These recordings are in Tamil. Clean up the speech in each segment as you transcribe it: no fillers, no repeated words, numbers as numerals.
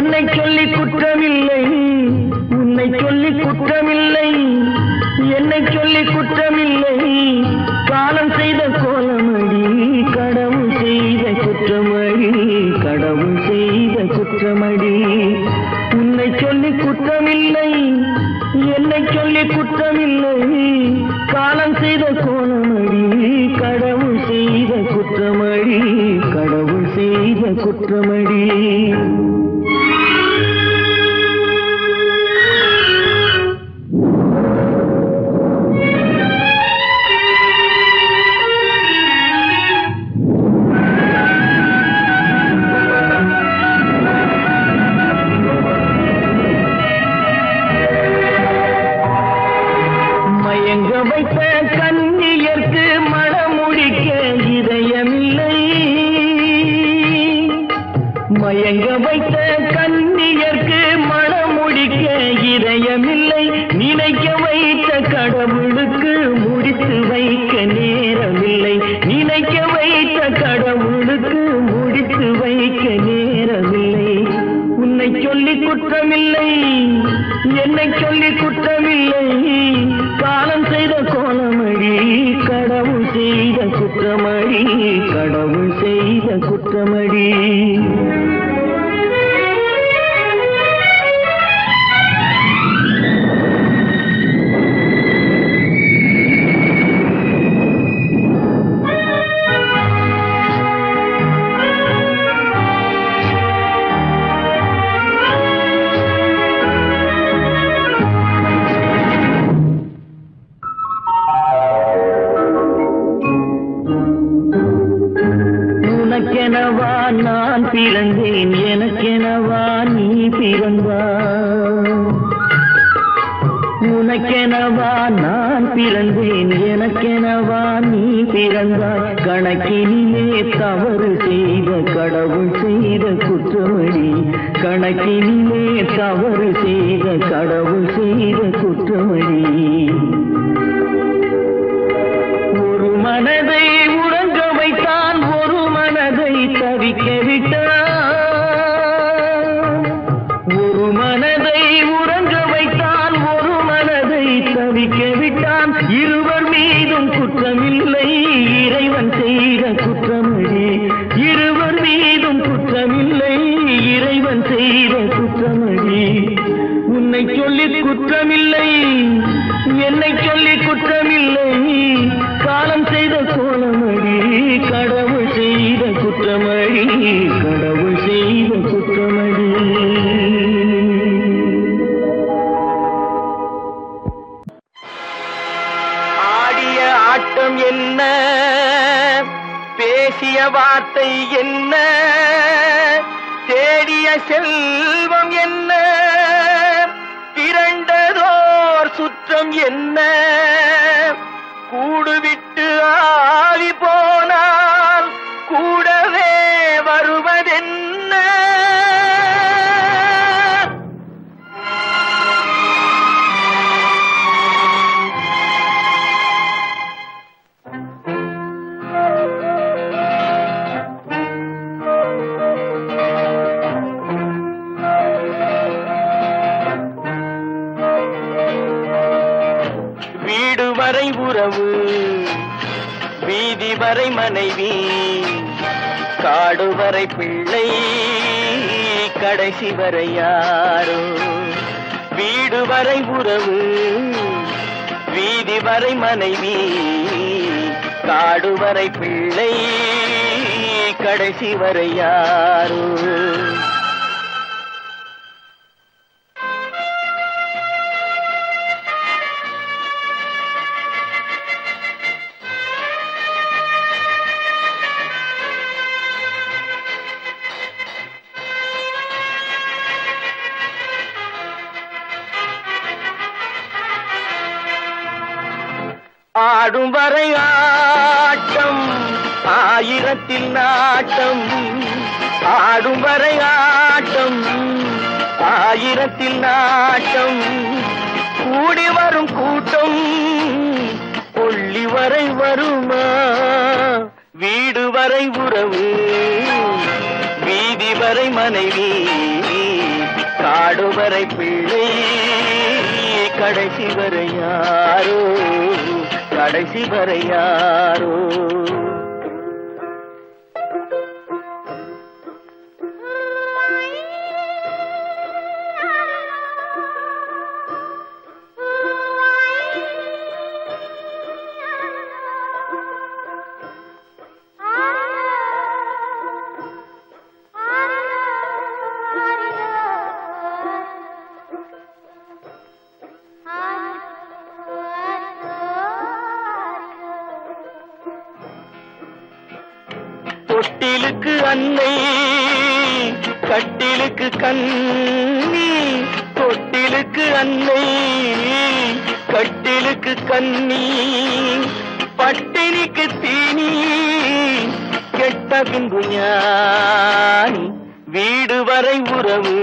என்னை சொல்லி குற்றமில்லை, உன்னை சொல்லி குற்றமில்லை, என்னை சொல்லி குற்றமில்லை. காலம் செய்த கோலமடி, கடவுள் செய்த குற்றமடி, கடவுள் செய்த குற்றமடி. உன்னை சொல்லி குற்றமில்லை, என்னை சொல்லி குற்றமில்லை. காலம் செய்த கோலமடி, கடவுள் செய்த குற்றமடி, கடவுள் செய்த குற்றமடி. மயங்க வைத்த கன்னியர்க்கு மணமுடிக்க இதயமில்லை, மயங்க வைத்த கன்னியர்க்கு மணமுடிக்க இதயமில்லை. நினைக்க வைத்த கடவுளுக்கு முடித்து வைக்க நேரமில்லை, நினைக்க வைத்த கடவுளுக்கு முடித்து வைக்க நேரமில்லை. உன்னை சொல்லி குற்றமில்லை, என்னை சொல்லி குற்றமில்லை. காலம் செய்த கோலமடி, கடவுள் செய்த குற்றமடி, கடவுள் செய்த குற்றமடி. உனக்கெனவா நான் பிறந்தேன், எனக்கெனவா நீ பிறந்தாய். உனக்கெனவா நான் பிறந்தேன், எனக்கெனவா நீ பிறந்தாய். கணக்கினிலே தவறு செய்த கடவுள் செய்த குற்றமடி, கணக்கினிலே தவறு செய்த கடவுள் செய்த குற்றமடி. ஒரு மனதை உறங்க வைத்தான், ஒரு மனதை தவிக்க விட்டான். ஒரு மனதை உறங்க வைத்தான், ஒரு மனதை தவிக்க விட்டான். இருவர் மீதும் குற்றமில்லை, இறைவன் செய்த குற்றமடி. இருவர் மீதும் குற்றமில்லை, இறைவன் செய்த குற்றமடி. உன்னை சொல்லி குற்றமில்லை, என்னை சொல்லி குற்றமில்லை. காலம் செய்த கோலமடி, கடவுள் செய்த குற்றமடி, கடவுள் செய்த குற்றமடி. ஆடிய ஆட்டம் என்ன, பேசிய வார்த்தை என்ன, தேடிய செல்வம் என்ன, திரண்டதோர் சுற்றம் என்ன. கூடுவிட்டு ஆவி போனால் கூடவே வருவதென்ன. வீடு வரை உறவு, வீதி வரை மனைவி, காடு வரை பிள்ளை, கடைசி வரை யாரோ. வீடு வரை உறவு, வீதி வரை மனைவி, காடு வரை பிள்ளை, கடைசி வரை யாரோ. ஆடும் வரை ஆட்டம், ஆயிரத்தில் நாட்டம். ஆடும் வரை ஆட்டம், ஆயிரத்தில் நாட்டம். கூடி வரும் கூட்டம் கொள்ளி வரை வருமா? வீடு வரை உறவு, வீதி வரை மனைவி காடு வரை பிள்ளை கடைசி வரை யாரோ கடைசி வரை யாரோ தொட்டிலுக்கு அன்னை கட்டிலுக்கு கண்ணி தொட்டிலுக்கு அன்னை கட்டிலுக்கு கண்ணி பட்டினிக்கு தீனி கெட்ட பின்பு ஞானி வீடு வரை உறவு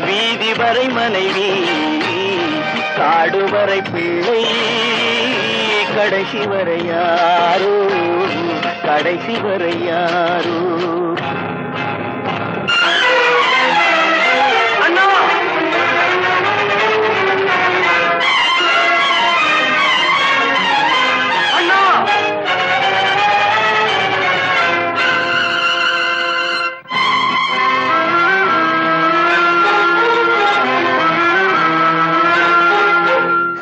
வீதி வரை மனைவி காடு வரை பிள்ளை கடைசி வரை யாரோ கடைசி வரை யாரோ அண்ணா அண்ணா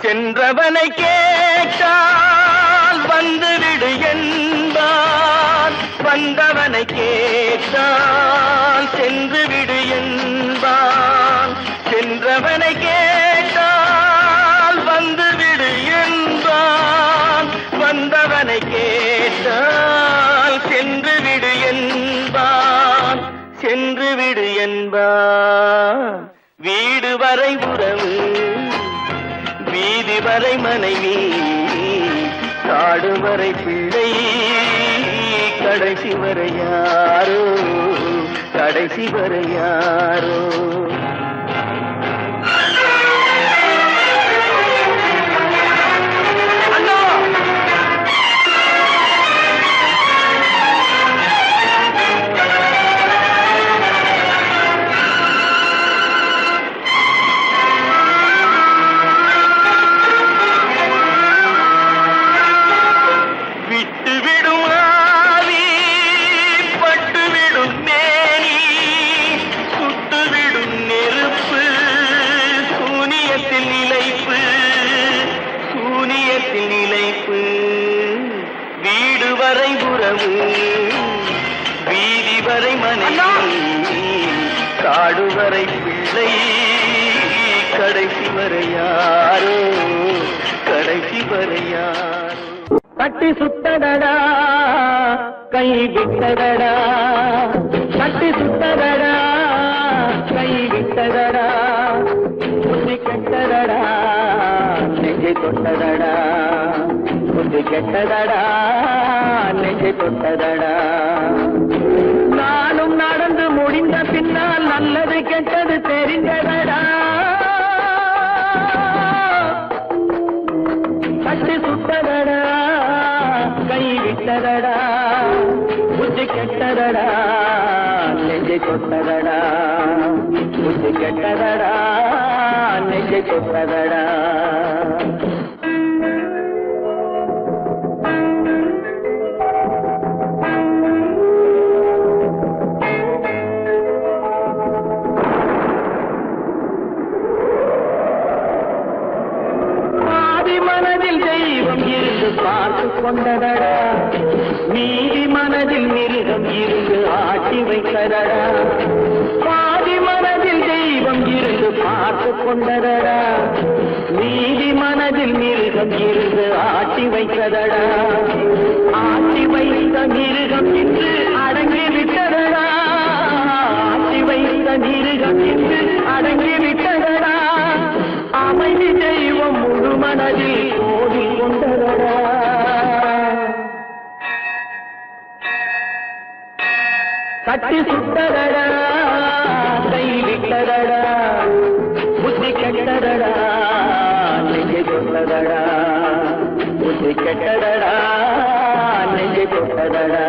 சென்றவனை கேட்டால் வந்துவிடு என்பான் வந்தவனை கேட்டால் சென்று விடு என்பான் சென்றவனை கேட்டால் வந்துவிடு என்பான் வந்தவனை கேட்டால் சென்று விடு என்பான் சென்று விடு என்பான் வீடு வரை உறவு வீதி வரை மனைவி காடு வரை பிள்ளை கடைசி வரை யாரோ கடைசி வரை யாரோ வீடு வரை உறவு வீதி வரை மனைவி காடு வரை பிள்ளை கடைசி வரை யாரோ கடைசி வரை யாரோ கட்டி சுத்தடடா கை விட்டதடா கட்டி சுத்தடடா கை விட்டதடா புத்தி கெட்டதடா நெஞ்சை தொட்டதடா புத்தி கெட்டதடா நெஞ்சை தொட்டதடா நானும் நடந்து முடிந்த பின்னால் நல்லது கெட்டது தெரிந்ததடா கட்டி சுட்டதடா கை விட்டதடா புத்தி கெட்டதடா நெஞ்சை தொட்டதடா புத்தி கெட்டதடா நெஞ்சை தொட்டதடா பார்த்து கொண்டதடா நீதி மனதில் மிருகம் இருந்து ஆட்டி வைத்ததடா பாதி மனதில் தெய்வம் இருந்து பார்த்து கொண்டதடா நீதி மனதில் மிருகம் இருந்து ஆட்டி வைத்ததடா ஆட்டி வைத்த மிருகம் இன்று அடங்கி விட்டதடா ஆட்டி வைத்த மிருகம் இன்று அடங்கி விட்டதடா அமைதி தெய்வம் முழு மனதில் கோவில் கொண்டதடா கட்டி சுட்டதடா கை விட்டதடா புத்தி கெட்டதடா நெஞ்சை தொட்டதடா புத்தி கெட்டதடா நெஞ்சை தொட்டதடா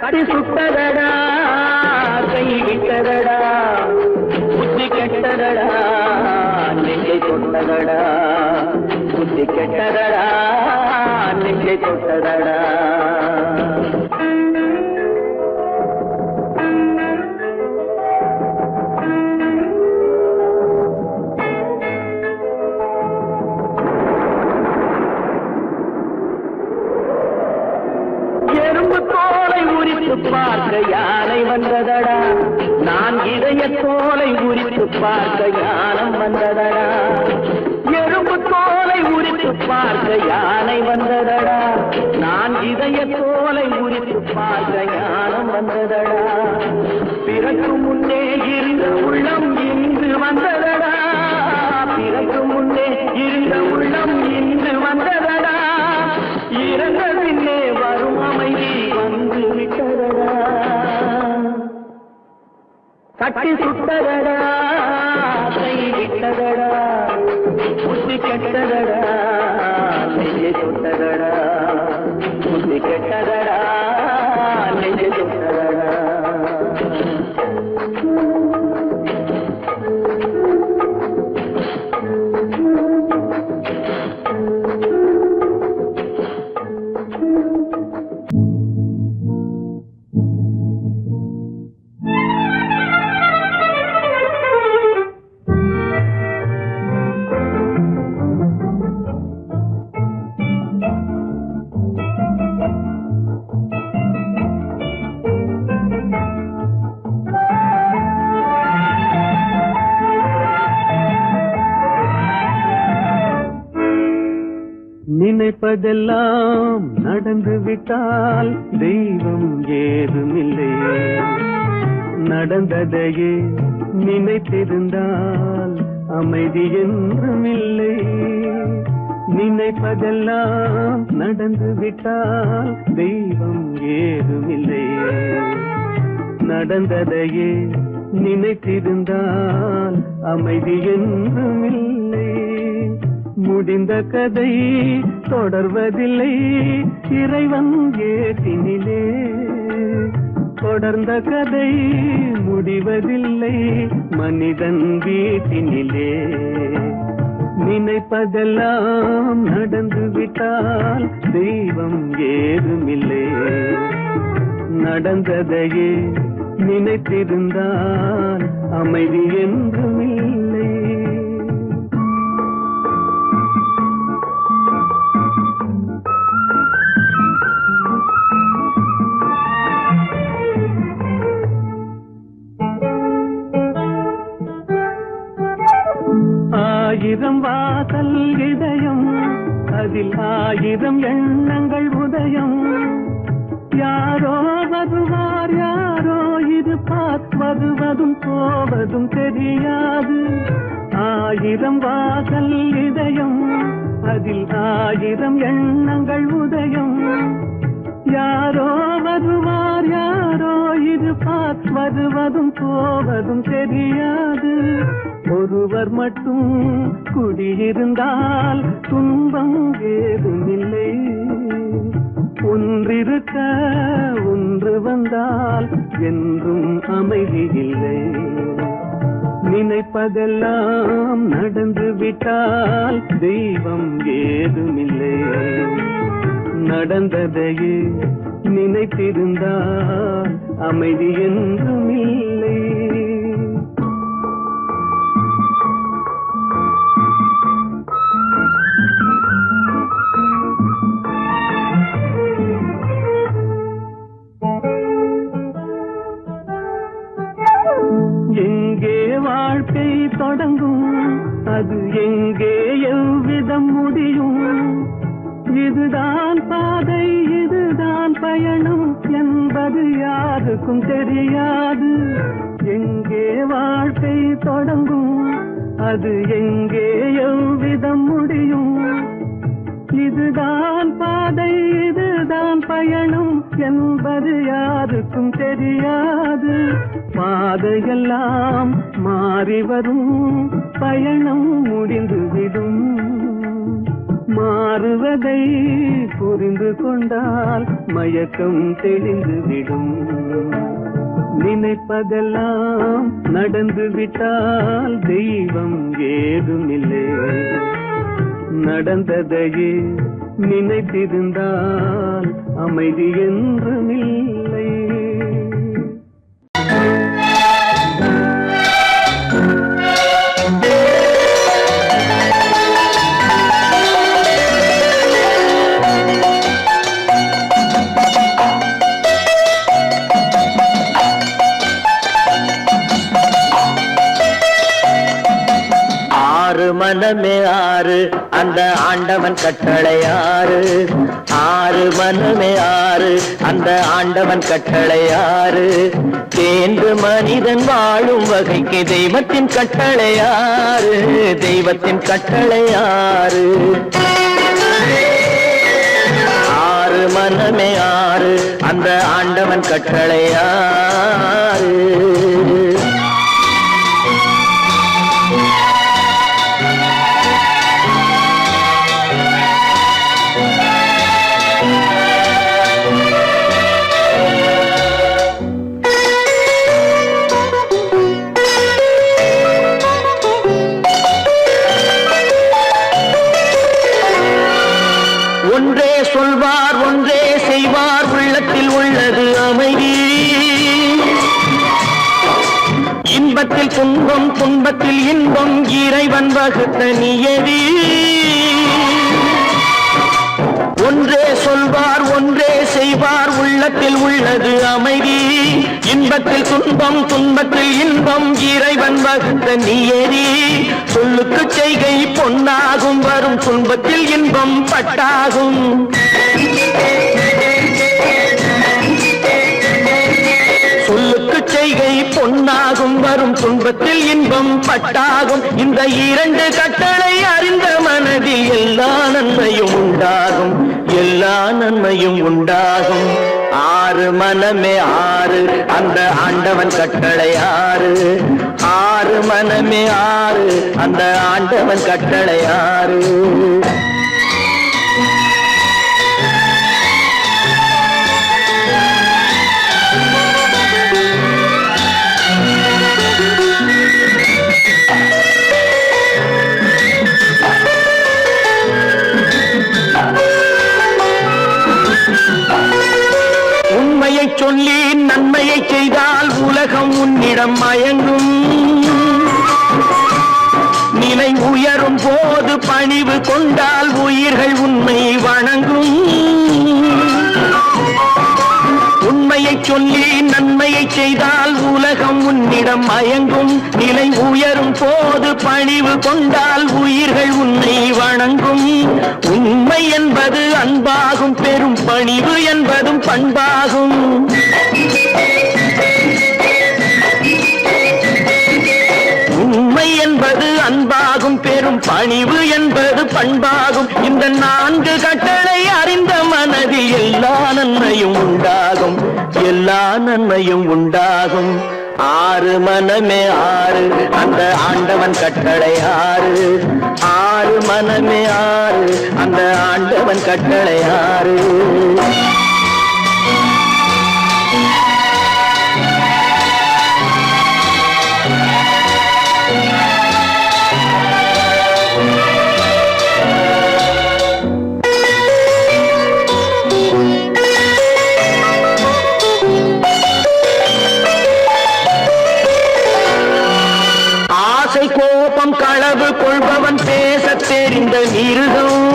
கட்டி சுட்டதடா கை விட்டதடா புத்தி கெட்டதடா நெஞ்சை தொட்டதடா புத்தி கெட்டதடா நெஞ்சை தொட்டதடா பார்க்க யானை வந்ததடா நான் இதய தோலை உரித்து பார்க்க யானம் வந்ததடா எறும்பு தோலை உரித்து பார்க்க யானை வந்ததடா நான் இதய தோலை உரித்து பார்க்க யானம் வந்ததடா பிறகு முன்னே இருந்த உள்ளம் இன்று வந்ததடா பிறகு முன்னே இருந்த உள்ளம் இன்று வந்ததடா இறந்த பின்னே வரும் அமைதி வந்து விட்டதடா கட்டி சுட்டதடா கை விட்டதடா புத்தி கெட்டதடா நெஞ்சை சுட்டதடா புத்தி கெட்டதடா நெஞ்சை சுட்டதடா நினைப்பதெல்லாம் நடந்து விட்டால் தெய்வம் ஏதுமில்லை நடந்ததையே நினைத்திருந்தால் அமைதி என்றுமில்லை நினைப்பதெல்லாம் நடந்து விட்டால் தெய்வம் ஏதுமில்லை நடந்ததையே நினைத்திருந்தால் அமைதி என்றுமில்லை முடிந்த கதை தொடர்வதில்லை இறைவன் ஏட்டினிலே தொடர்ந்த கதை முடிவதில்லை மனிதன் வீட்டினிலே நினைப்பதெல்லாம் நடந்து விட்டால் தெய்வம் ஏதுமில்லை நடந்ததையே நினைத்திருந்தால் அமைதி என்றுமில்லை ஆயிரம் வாசல் இதயம் அதில் ஆயிரம் எண்ணங்கள் உதயம் யாரோ வருவார் யாரோ இருப்பார் வருவதும் போவதும் தெரியாது ஆயிரம் வாசல் இதயம் அதில் ஆயிரம் எண்ணங்கள் உதயம் யாரோ வருவார் யாரோ இருப்பார் வருவதும் போவதும் தெரியாது ஒருவர் மட்டும் குடியிருந்தால் துன்பம் ஏதுமில்லை ஒன்றிருக்க ஒன்று வந்தால் என்றும் அமைதி இல்லை நினைப்பதெல்லாம் நடந்து விட்டால் தெய்வம் ஏதுமில்லை நடந்ததையே நினைத்திருந்தால் அமைதி என்றுமில்லை எங்கே வாழ்க்கை தொடங்கும் அது எங்கே எவ்விதம் முடியும் இதுதான் பாதை இதுதான் பயணம் என்பது யாருக்கும் தெரியாது எங்கே வாழ்க்கை தொடங்கும் அது எங்கே எவ்விதம் முடியும் இதுதான் பாதை இதுதான் பயணம் என்பது யாருக்கும் தெரியாது பாதையெல்லாம் மாறி வரும் பயணம் முடிந்துவிடும் மாறுவதை புரிந்து கொண்டால் மயக்கம் தெளிந்து விடும். நினைப்பதெல்லாம் நடந்து விட்டால் தெய்வம் ஏதுமில்லை. நடந்ததையே நினைத்திருந்தால் அமைதி என்றுமில்லை. மனமே ஆறு அந்த ஆண்டவன் கட்டளை ஆறு. ஆறு மனமே ஆறு அந்த ஆண்டவன் கட்டளை ஆறு. தேர்ந்து மனிதன் வாழும் வகைக்கு தெய்வத்தின் கட்டளை ஆறு. தெய்வத்தின் கட்டளை ஆறு. ஆறு மனமே ஆறு அந்த ஆண்டவன் கட்டளை ஆறு. ஒன்றே சொல்வார் ஒன்றே செய்வார் உள்ளத்தில் உள்ளது அமைதி. இன்பத்தில் துன்பம் துன்பத்தில் இன்பம் இறைவன் வகுத்த நியதி. ஒன்றே சொல்வார் ஒன்றே செய்வார் உள்ளத்தில் உள்ளது அமைதி. இன்பத்தில் துன்பம் துன்பத்தில் இன்பம் இறைவன் வகுத்த நியதி. சொல்லுக்கு செய்கை பொன்னாகும் வரும் துன்பத்தில் இன்பம் பட்டாகும். சொல்லுக்கு செய்கை பொன்னாகும் வரும் துன்பத்தில் இன்பம் பட்டாகும். இந்த இரண்டு கட்டளை அறிந்த மனதில் எல்லா நன்மையும் உண்டாகும். எல்லா நன்மையும் உண்டாகும். ஆறு மனமே ஆறு அந்த ஆண்டவன் கட்டளை ஆறு. ஆறு மனமே ஆறு அந்த ஆண்டவன் கட்டளை ஆறு. உண்மையை சொல்லி நன்மையை செய்தால் உலகம் உன்னிடம் மயங்கும். நிலை உயரும் போது பணிவு கொண்டால் உயிர்கள் உன்னை வணங்கும். உண்மையை சொல்லி நன்மையை செய்தால் உலகம் உன்னிடம் மயங்கும். நிலை உயரும் போது பணிவு கொண்டால் உயிர்கள் உன்னை வணங்கும். உண்மை என்பது அன்பாகும். பெரும் பணிவு என்பதும் பண்பாகும். உண்மை என்பது அன்பாகும். பெரும் பணிவு என்பது பண்பாகும். இந்த நான்கு கட்டளை அறிந்த மனதில் எல்லா நன்மையும் உண்டாகும். எல்லா நன்மையும் உண்டாகும். ஆறு மனமே ஆறு அந்த ஆண்டவன் கட்டளை ஆறு. ஆறு மனமே ஆறு அந்த ஆண்டவன் கட்டளை ஆறு. கோபம் களவு கொள்பவன் பேச தெரிந்த மிருகம்.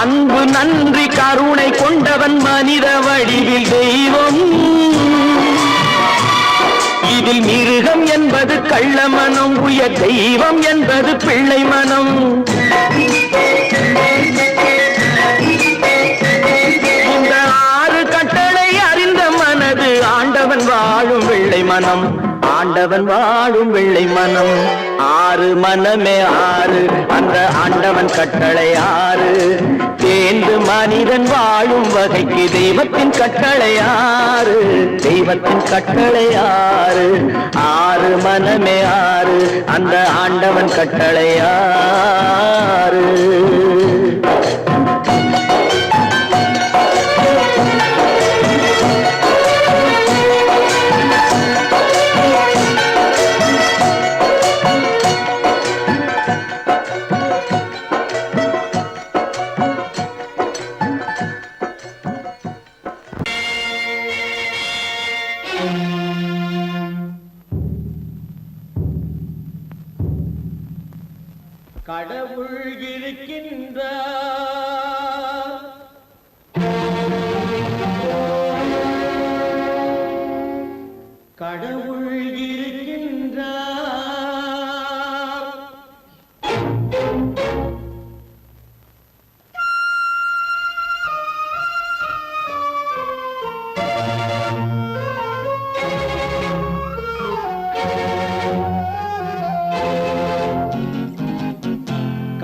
அன்பு நன்றி கருணை கொண்டவன் மனித வடிவில் தெய்வம். இதில் மிருகம் என்பது கள்ள மனம். உயர் தெய்வம் என்பது பிள்ளை மனம். இந்த ஆறு கட்டளை அறிந்த மனது ஆண்டவன் வாழும் வெள்ளை மனம். ஆண்டவன் வாழும் வெள்ளை மனம். ஆறு மனமே ஆறு, அந்த ஆண்டவன் கட்டளை ஆறு. தேர்ந்து மனிதன் வாழும் வகைக்கு தெய்வத்தின் கட்டளை ஆறு, தெய்வத்தின் கட்டளை ஆறு. ஆறு மனமே ஆறு, அந்த ஆண்டவன் கட்டளை ஆறு. கடவுள் இருக்கின்றார், கடவுள் இருக்கின்றார்.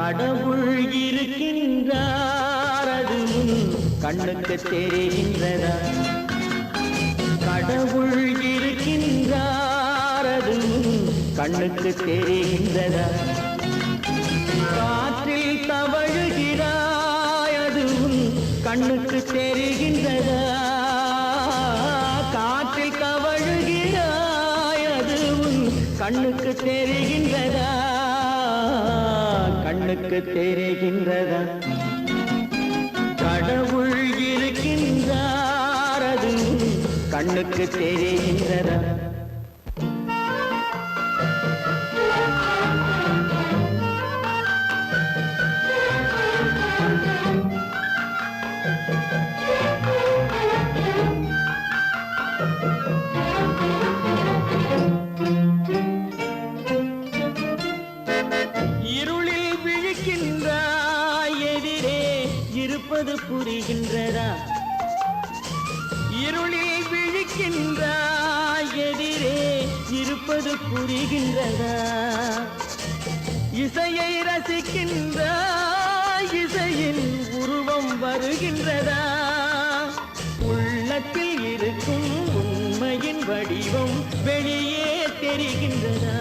கடவுள் இருக்கின்றார், அது கண்ணுக்கு தெரிகின்றதா? கடவுள் இருக்கின்றார், அது கண்ணுக்கு தெரிகின்றதா? காற்றில் தவழுகிறாய், அது கண்ணுக்கு தெரிகின்றதா? காற்றில் தவழுகிறாய், அது கண்ணுக்கு தெரிகின்றதா? கண்ணுக்கு தெரிகின்றதா? கடவுள் இருக்கின்றார், அது கண்ணுக்கு தெரிகின்றதா? இருப்பது புரிகின்றதா? இருளில் விழிக்கின்றாய், எதிரே இருப்பது புரிகின்றதா? இசையை ரசிக்கின்றாய், இசையின் உருவம் வருகின்றதா? உள்ளத்தில் இருக்கும் உண்மையின் வடிவம் வெளியே தெரிகின்றதா?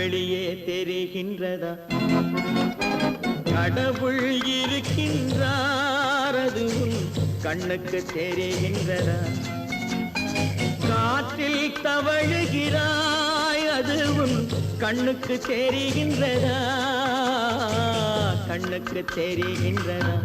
வெளியே தெரிகின்றதா? கடவுள் இருக்கின்றார், அது கண்ணுக்கு தெரிகின்றதா? காற்றில் தவழுகிறாய், அது கண்ணுக்கு தெரிகின்றதா? கண்ணுக்கு தெரிகின்றதா?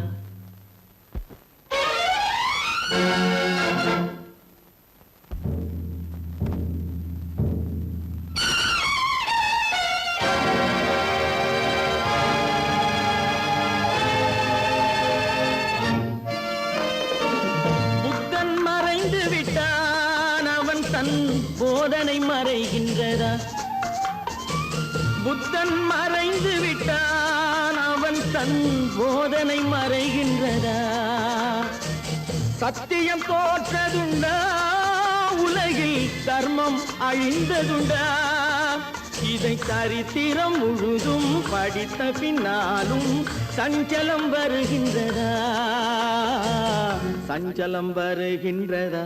போதனை மறைகின்றதா? புத்தன் மறைந்து விட்டான், அவன் தன் போதனை மறைகின்றதா? சத்தியம் தோற்றதுண்டா? உலகில் தர்மம் அழிந்ததுண்டா? இதை சரித்திரம் முழுதும் படித்த பின்னாலும் சஞ்சலம் வருகின்றதா? சஞ்சலம் வருகின்றதா?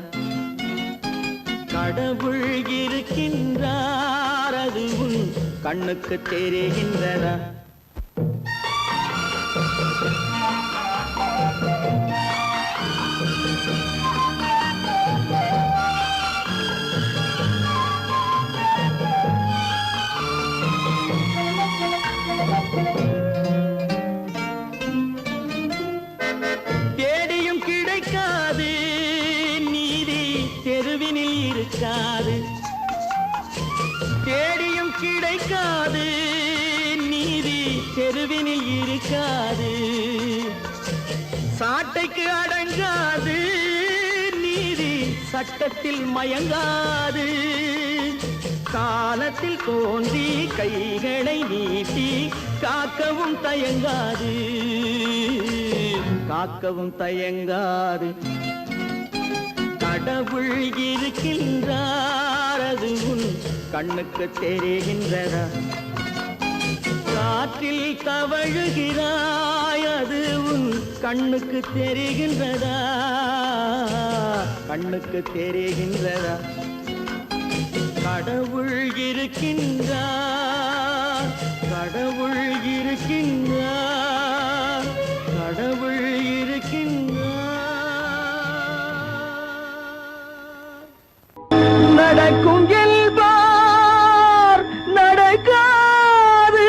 கடவுள் இருக்கின்றார், அது கண்ணுக்கு தெரிகின்றதா? தேடியும் கிடைக்காது நீதி, தெருவினில் இருக்காது. தேடியும் கிடைக்காது நீதி, தெருவினில் இருக்காது. சாட்டைக்கு அடங்காது நீதி, சட்டத்தில் மயங்காது. காலத்தில் தோன்றி கைகளை நீட்டி காக்கவும் தயங்காது, காக்கவும் தயங்காது. கடவுள் இருக்கின்றார், அது கண்ணுக்கு தெரிகின்றதா? காற்றில் தவழுகிறாய், அது உன் கண்ணுக்கு தெரிகின்றதா? கண்ணுக்கு தெரிகின்றதா? கடவுள் இருக்கின்றார், கடவுள் இருக்கின்றார், கடவுள் இருக்கின்றார். நடக்கும் என்பார் நடக்காது,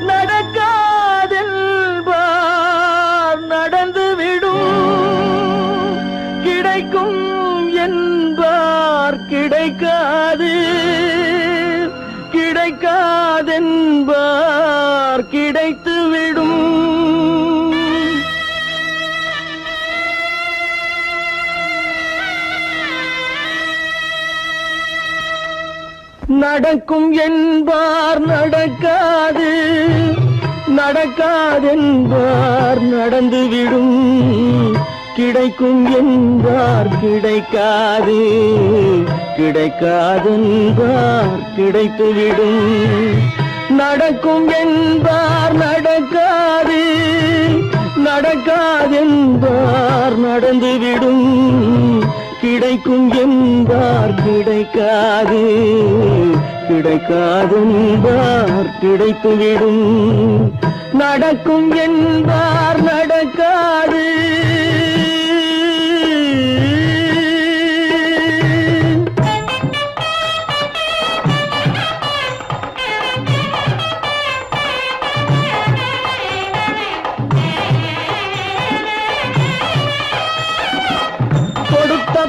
நடக்காதென்பார் நடந்துவிடும். கிடைக்கும் என்பார் கிடைக்காது, கிடைக்காதென்பார் கிடைத்துவிடும். நடக்கும் என்பார் நடக்காது, நடக்காதென்பார் நடந்துவிடும். கிடைக்கும் என்பார் கிடைக்காது, கிடைக்காதென்பார் கிடைத்துவிடும். நடக்கும் என்பார் நடக்காது, நடக்காதென்பார் நடந்துவிடும். கிடைக்கும் என்பார் கிடைக்காது, கிடைக்காதென்பார் கிடைத்துவிடும். நடக்கும் என்பார் நடக்காது.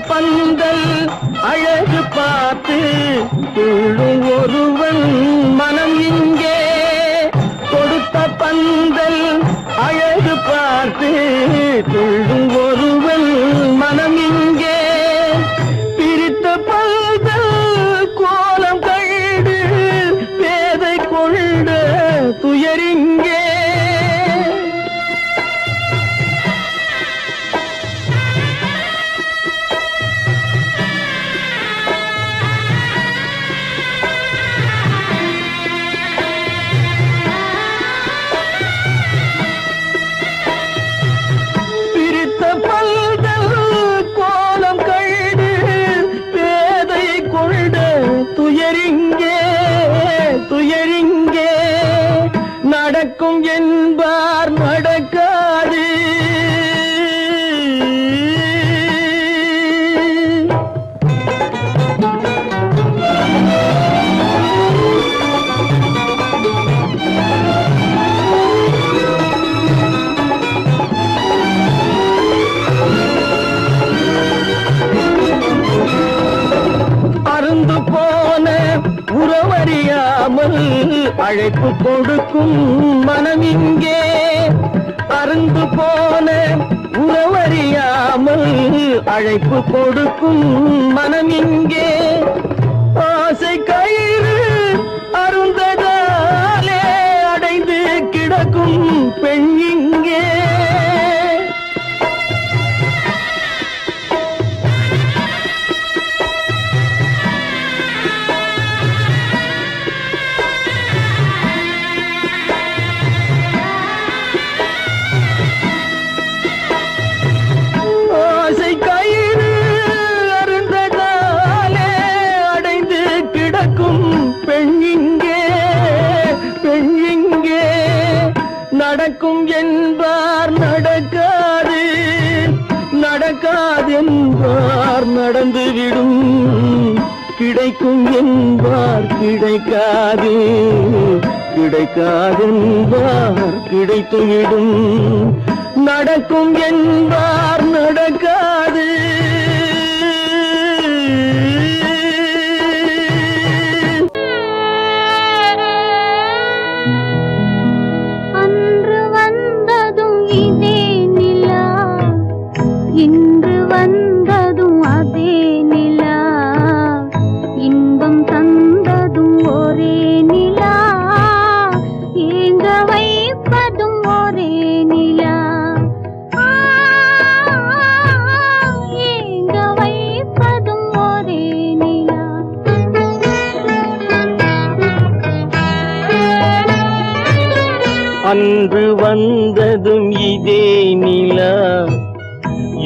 பந்தல் அழகு பார்த்து துள்ளும் ஒருவன் மனம் இங்கே. கொடுத்த பந்தல் அழகு பார்த்து துள்ளும் ஒருவன் மனம் இங்கே. பிரித்த பந்தல் கோலம் கண்டு பேதை கொண்ட துயரிங்கே. துயரிங்கே நடக்கும் என்பார் நடக்காது. அருந்து போன உறவறியாமல் அழைப்பு கொடுக்கும் மனம் இங்கே. அருந்து போன உறவறியாமல் அழைப்பு கொடுக்கும் மனம் இங்கே. ஆசை கயிறு அருந்ததாலே அடைந்து கிடக்கும் பெண் இங்கே. நடக்கும் என்பார் நடக்காது, நடக்காதென்பார் நடந்துவிடும். கிடைக்கும் என்பார் கிடைக்காது, கிடைக்காதென்பார் கிடைத்துவிடும். நடக்கும் என்பார் நடக்காது. வைப்பதும் ஒரே நிலா.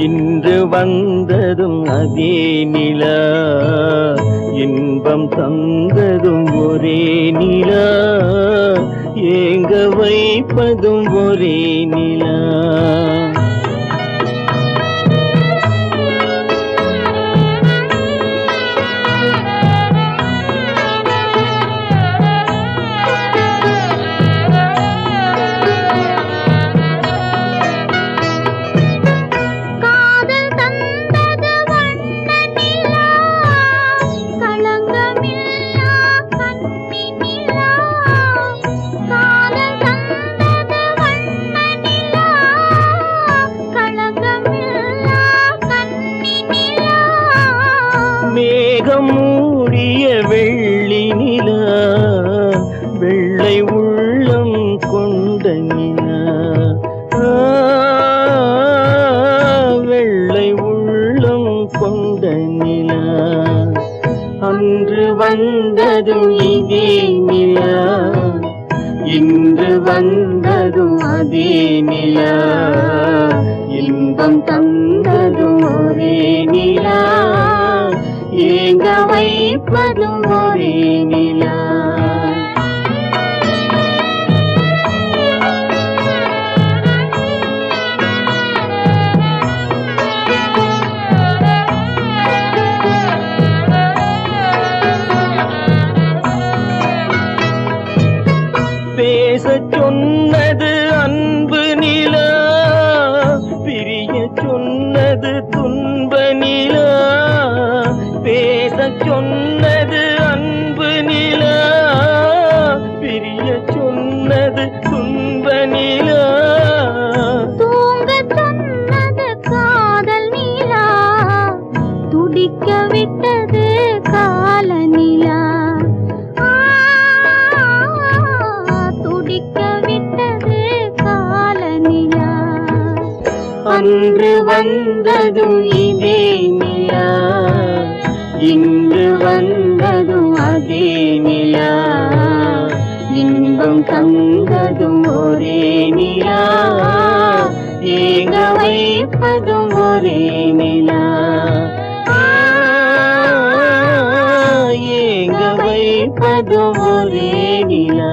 இன்று வந்ததும் அதே நிலா, இன்பம் தந்ததும் ஒரே நிலா, ஏங்க வைப்பதும் ஒரே நிலா. மேகம் மூடிய வெள்ளி நிலா, வெள்ளை உள்ளம் கொண்ட நிலா, வெள்ளை உள்ளம் கொண்ட நிலா. அன்று வந்ததும் இதே நிலா, இன்று வந்ததும் அதே நிலா, இன்பம் தந்ததும் ஒரே நிலா, ஏங்க வைப்பதும் ஒரே நிலா. பேசச் சொன்னது அன்பு நிலா, பிரிய சொன்னது துன்ப நிலா. பேசச் சொன்னது அன்பு நிலா, பிரிய சொன்னது துன்ப நிலா. தூங்கச் சொன்னது காதல் நிலா, துடிக்க விட்டது கால நிலா, துடிக்க விட்டது கால நிலா. அன்று வந்ததும் இதே நிலா, இன்று வந்ததும் அதே நிலா, இன்பம் தந்ததும் ஒரே நிலா, ஏங்க வைப்பதும் ஒரே நிலா, ஏங்க வைப்பதும் ஒரே நிலா.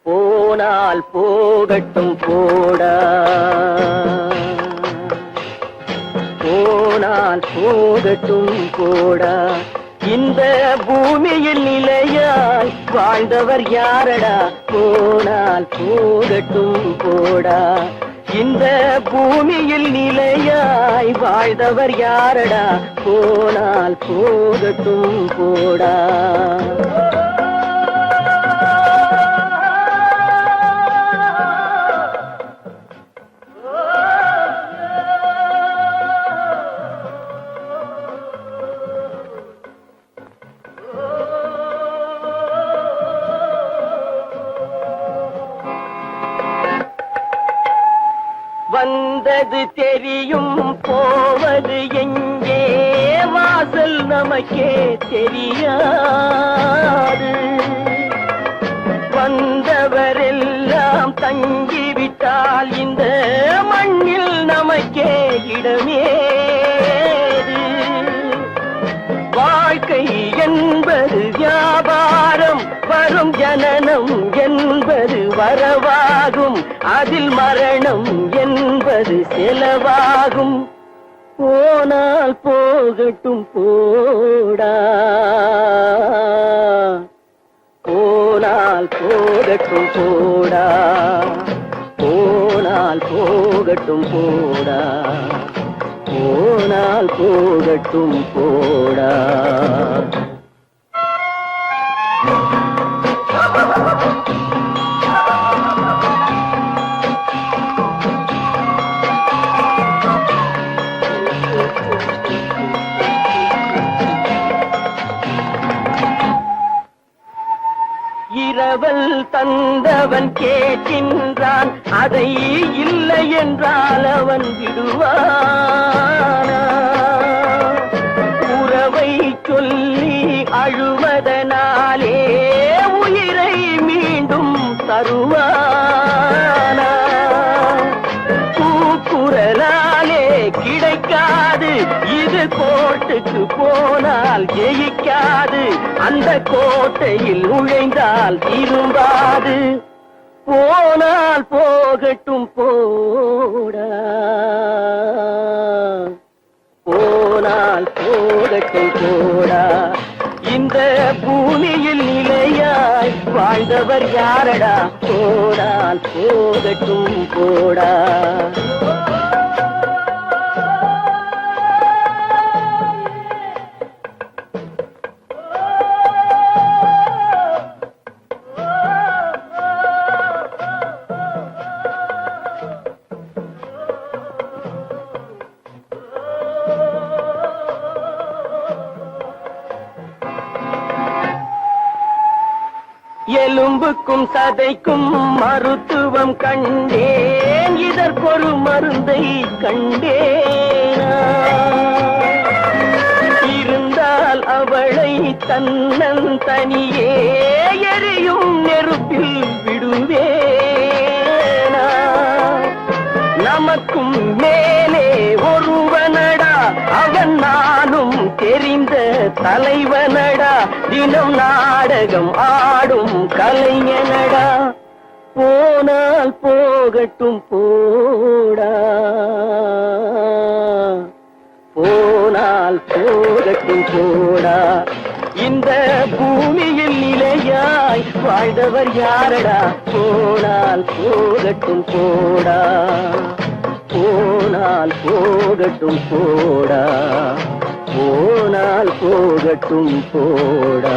போனால் போகட்டும் போடா, போனால் போகட்டும் போடா. இந்த பூமியில் நிலையாய் வாழ்ந்தவர் யாரடா, போனால் போகட்டும் போடா. இந்த பூமியில் நிலையாய் வாழ்ந்தவர் யாரடா, போனால் போகட்டும் போடா. வந்தது தெரியும் போவது எங்கே, வாசல் நமக்கே தெரியாது. வந்தவரெல்லாம் தங்கிவிட்டால் இந்த மண்ணில் நமக்கே இடமேது. வாழ்க்கை என்பது வியாபாரம், வரும் ஜனனம் என்பது வரவாகும், அதில் மரணம் என்பது செலவாகும். போனால் போகட்டும் போடா, போனால் போகட்டும் போடா, போனால் போகட்டும் போடா, போனால் போகட்டும் போடா. இரவல் தந்தவன் கேட்கின்றான், அதை இல்லை என்றால் அவன் விடுவானா? உறவை சொல்லி அழுவதனாலே உயிரை மீண்டும் தருவானா? கூக்குரலாலே கிடைக்காது, இது கோர்ட்டுக்கு போனால் ஜெயிக்காது, அந்த கோட்டையில் நுழைந்தால் திரும்பாது. போனால் போகட்டும் போடா, போனால் போகட்டும் போடா. இந்த பூமியில் நிலையாய் வாழ்ந்தவர் யாரடா? போனால் போகட்டும் போடா. எலும்புக்கும் சதைக்கும் மருத்துவம் கண்டேன், இதற்கொரு மருந்தை கண்டேனா? இருந்தால் அவளை தன்னந்தனியே எரியும் நெருப்பில் விடுவேனா? நமக்கும் மேலே ஒருவனடா, அவன் நானும் தெரிந்த தலைவனடா, தினம் நாடகம் ஆடும் கலைஞனடா. போனால் போகட்டும் போடா, போனால் போகட்டும் போடா. இந்த பூமியில் நிலையாய் வாழ்ந்தவர் யாரடா? போனால் போகட்டும் போடா, போனால் போகட்டும் போடா, போனால் போகட்டும் போடா.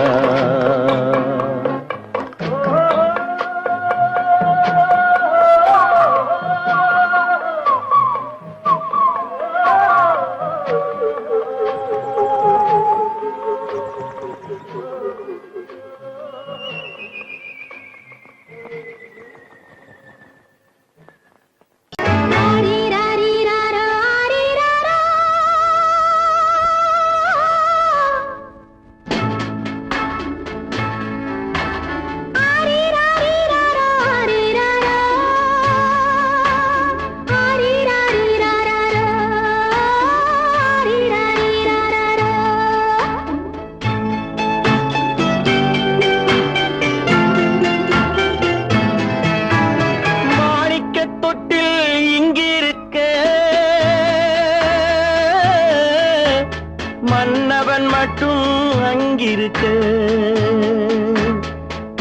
மன்னவன் மட்டும் அங்கிருக்க,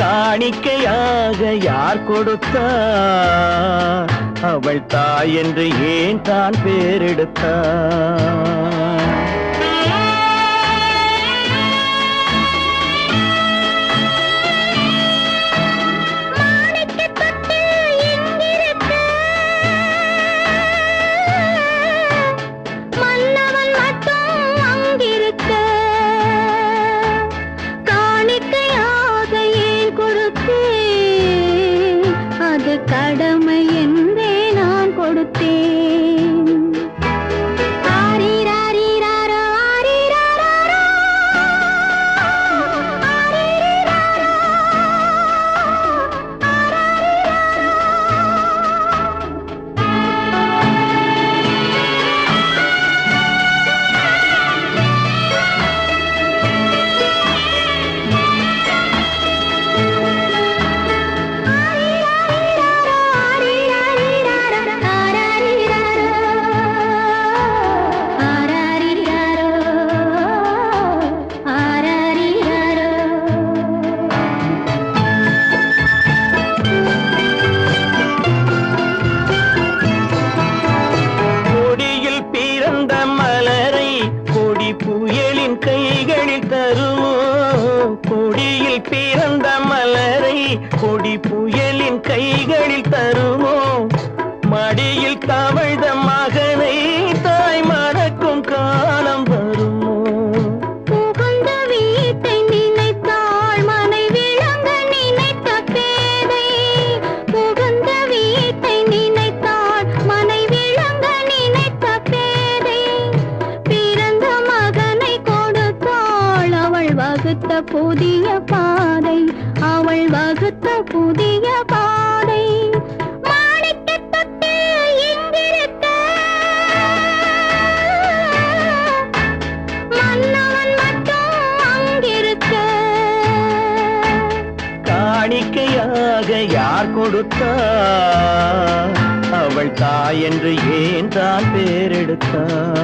காணிக்கையாக யார் கொடுத்தார்? அவள் தாய் என்று ஏன் தான் பேரெடுத்தார்? கடமை என்றே நான் கொடுத்தேன். ஆரிராரிராரோ, ஆரிராரோ, ஆரிராரோ, கைகளில் தருவோம். கொடியில் பிறந்த மலரை கொடி புயலின் கைகளில் தருவோம். மடியில் தவழ்ந்த மகனை தாய் மறக்கும் காலம் வருமோ? புகுந்த வீட்டை நினைத்தாள் மனை விளங்க நினை காணிக்கையாக யார் கொடுத்தார்? அவள் தாய் என்று ஏன் தான் பேரெடுத்தார்?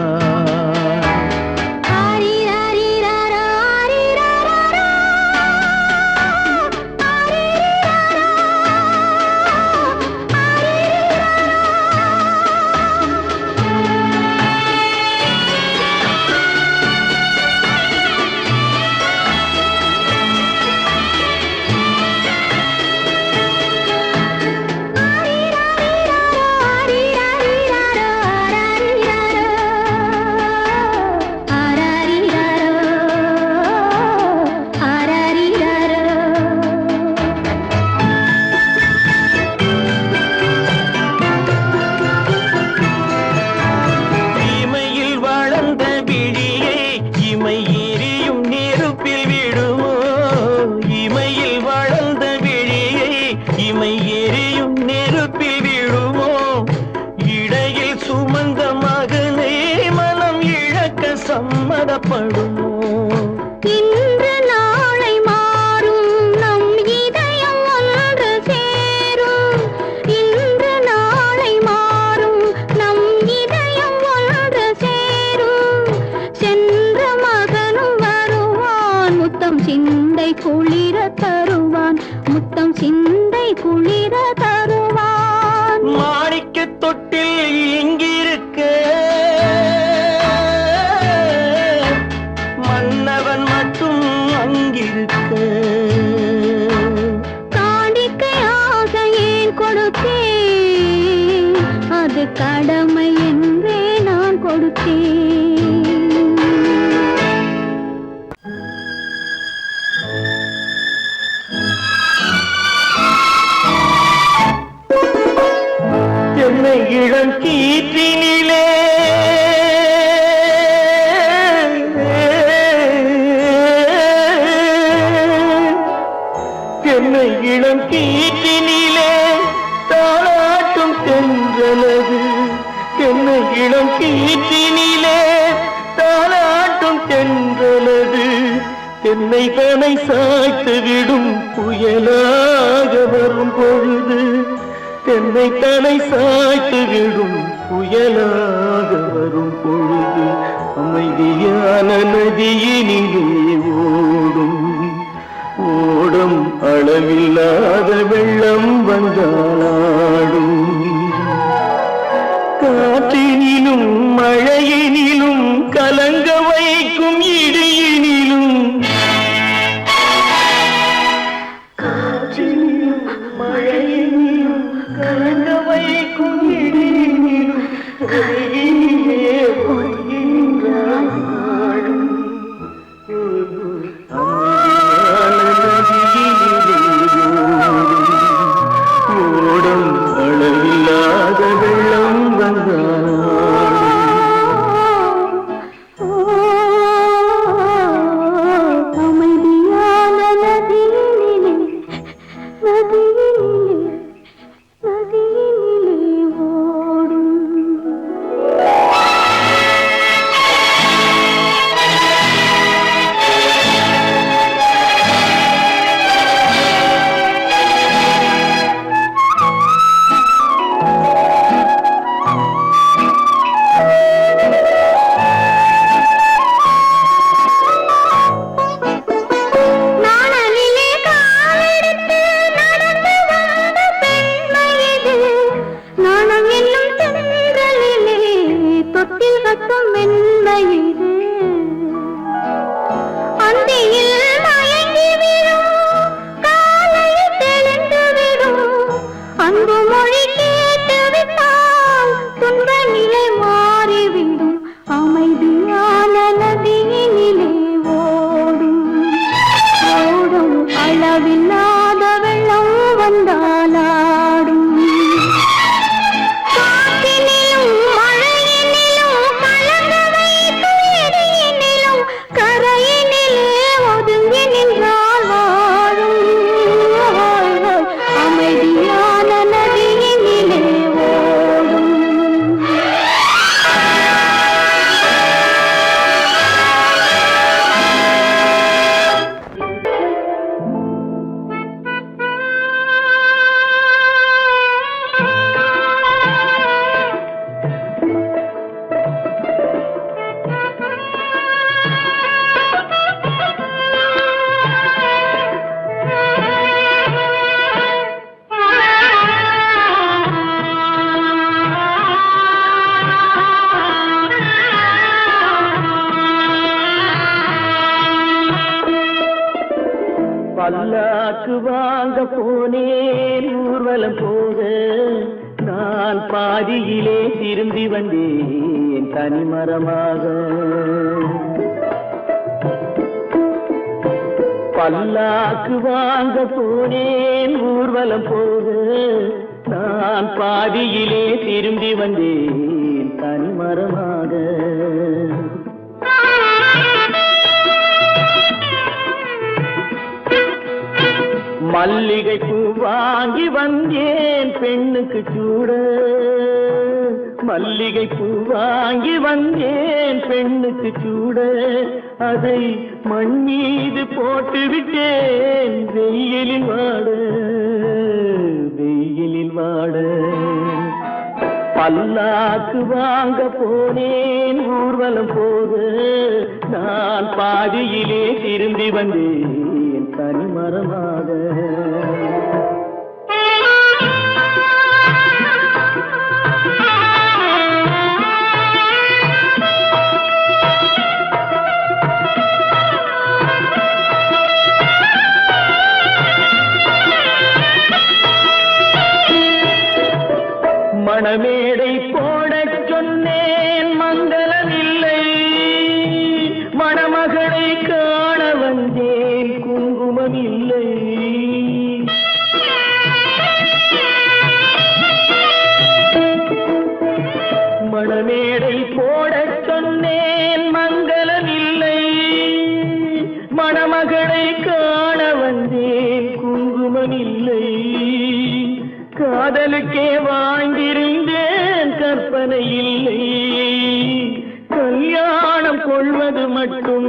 சம்மதப்படுமோ? இன்று நாளை மாறும் நம் இதயம் ஒன்று சேரும். இன்று நாளை மாறும் நம் இதயம் ஒன்று சேரும். சென்ற மகனும் வருவான், முத்தம் சிந்தை குளிர தருவான், முத்தம் சிந்தை குளிர தருவான். மாணிக்க தொட்டில் இங்கிருக்க மன்னவன் மட்டும் அங்கிருக்க. காணிக்கையாக ஏன் கொடுத்தேன்? அது கடமை என்றே நான் கொடுத்தேன். என்னை இளம் கீற்றினிலே என்னை இளம் கீற்றினிலே தாளாட்டும் தென்றலது. என்னை இளம் கீற்றினிலே தாளாட்டும் தென்றலது. என்னை தனை சாய்த்து விடும் புயலாக வரும் பொழுது. என்னை தனை சாய்த்து விடும் புயலாக வரும் பொழுது. அமைதியான நதியினிலே ஓடும் ஓடும் அளவில்லாத வெள்ளம் வந்தாளாடும். காற்றினிலும் மழையினிலும் கலங்க வைக்கும் இடியினிலும். காற்றினிலும் மழையினிலும் கலங்க வைக்கும் இடியினிலும் கையிலே பொய்கின்றாள் நாடும். ஓடும் அளவில்லாத வெள்ளம் வந்தாள். அமைதியான நதியினிலே நதியினிலே நதியினிலே ஓடும். போனேன் ஊர்வலம் போக நான் பாதியிலே திரும்பி வந்தேன் தனிமரமாக. பல்லாக்கு வாங்க போனேன் ஊர்வலம் போக நான் பாதியிலே திரும்பி வந்தேன் தனிமரமாக. மல்லிகை பூ வாங்கி வந்தேன் பெண்ணுக்கு சூட, மல்லிகை பூ வாங்கி வந்தேன் பெண்ணுக்கு சூட, அதை மண் மீது போட்டு விட்டேன் வெயிலில் வாட, வெயிலில் வாட. பல்லாக்கு வாங்க போனேன் ஊர்வலம் போக நான் பாதியிலே திரும்பி வந்தேன் தனிமரமாக. மணமேடை போடச் சொன்னேன் மங்களமில்லை, மணமகளை காண வந்தேன் குங்குமமில்லை. மணமேடை போடச் சொன்னேன் மங்களமில்லை, மணமகளை காண வந்தேன் குங்குமமில்லை. காதலுக்கே வாழ்ந்திருந்தேன் கற்பனை இல்லை, கல்யாணம் கொள்வது மட்டும்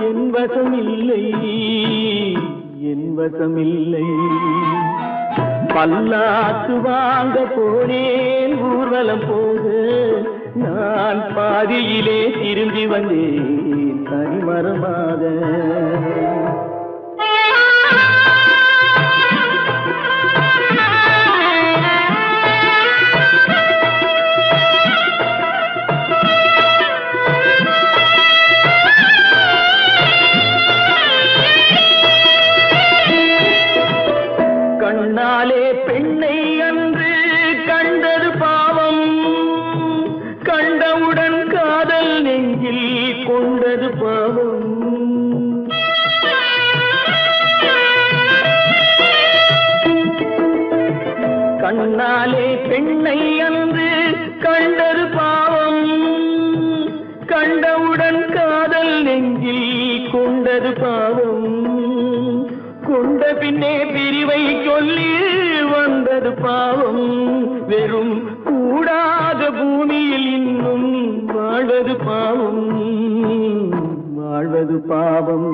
என் வசமில்லை, என் வசமில்லை. பல்லாக்கு வாங்க போனேன் ஊர்வலம் போக நான் பாதியிலே திரும்பி வந்தேன் தனிமரமாக. கண்ணாலே பெண்ணை அன்று கண்டது பாவம், கண்டவுடன் காதல் நெஞ்சில் கொண்டது பாவம். கண்ணாலே பெண்ணை அன்று கண்டது பாவம், கண்டவுடன் காதல் நெஞ்சில் கொண்டது பாவம். கொண்ட பின்னே பிரிவை சொல்லி வந்தது பாவம், வெறும் கூடாத பூமியில் இன்னும் வாழ்வது பாவம், வாழ்வது பாவம்.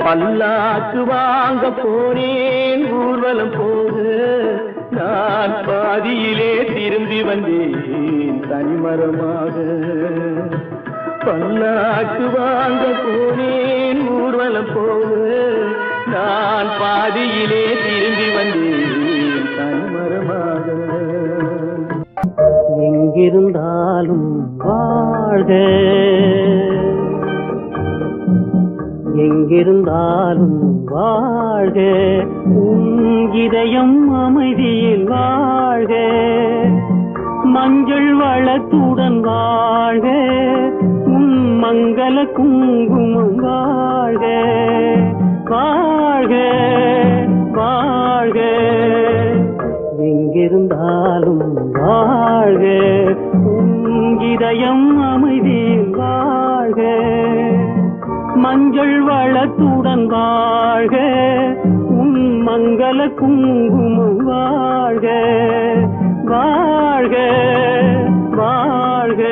பல்லாக்கு வாங்க போனேன் ஊர்வலம் போக நான் பாதியிலே திரும்பி வந்தேன் தனிமரமாக. பல்லாக்கு வாங்க போனேன் ஊர்வலம் போக நான் பாதியிலே திரும்பி வந்தேன் தனிமரமாக. எங்கிருந்தாலும் வாழ்க, எங்கிருந்தாலும் வாழ்க, உன் இதயம் அமைதியில் வாழ்க, மஞ்சள் வளத்துடன் வாழ்க, உன் மங்கள குங்குமம் வாழ்க, வாழ்க வாழ்க. எங்கிருந்தாலும் வாழ்க, உன் இதயம் அமைதியில் வாழ்க, மஞ்சள் வளத்துடன் வாழ்க, உன் மங்கள குங்குமம் வாழ்க, வாழ்க வாழ்க.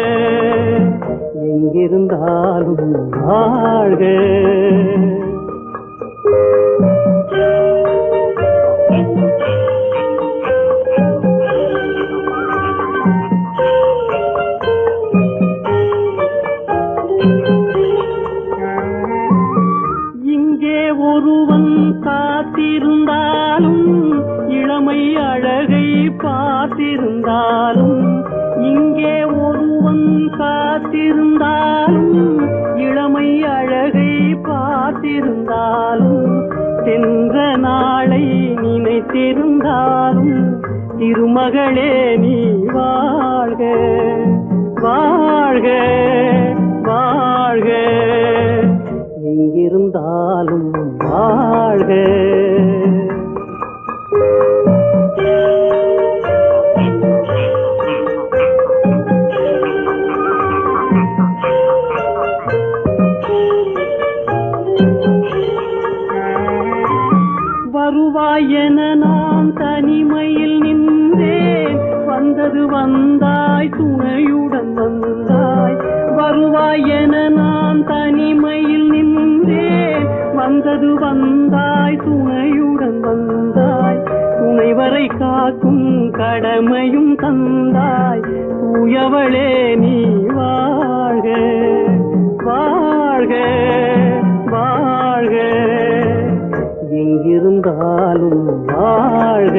எங்கிருந்தாலும் வாழ்க. இங்கே ஒருவன் காத்திருந்தாலும் இளமை அழகை பார்த்திருந்தாலும், இங்கே ஒருவன் காத்திருந்தாலும் இளமை அழகை பார்த்திருந்தாலும், சென்ற நாளை நினைத்திருந்தாலும் திருமகளே நீ வாழ்க வாழ்க வாழ்க, எங்கிருந்தாலும் வாழ்க. வருவாய் என நான் தனிமையில் நின்றேன், வந்தது வந்தாய் துணையுடன் வந்தாய். வருவாய் என நான் தனிமையில் நின்றேன், வந்தது வந்தாய் துணையுடன் வந்தாய். துணைவரை காக்கும் கடமையும் தந்தாய், தூயவளே நீ வாழ்க வாழ்க வாழ்க, எங்கிருந்தாலும் வாழ்க.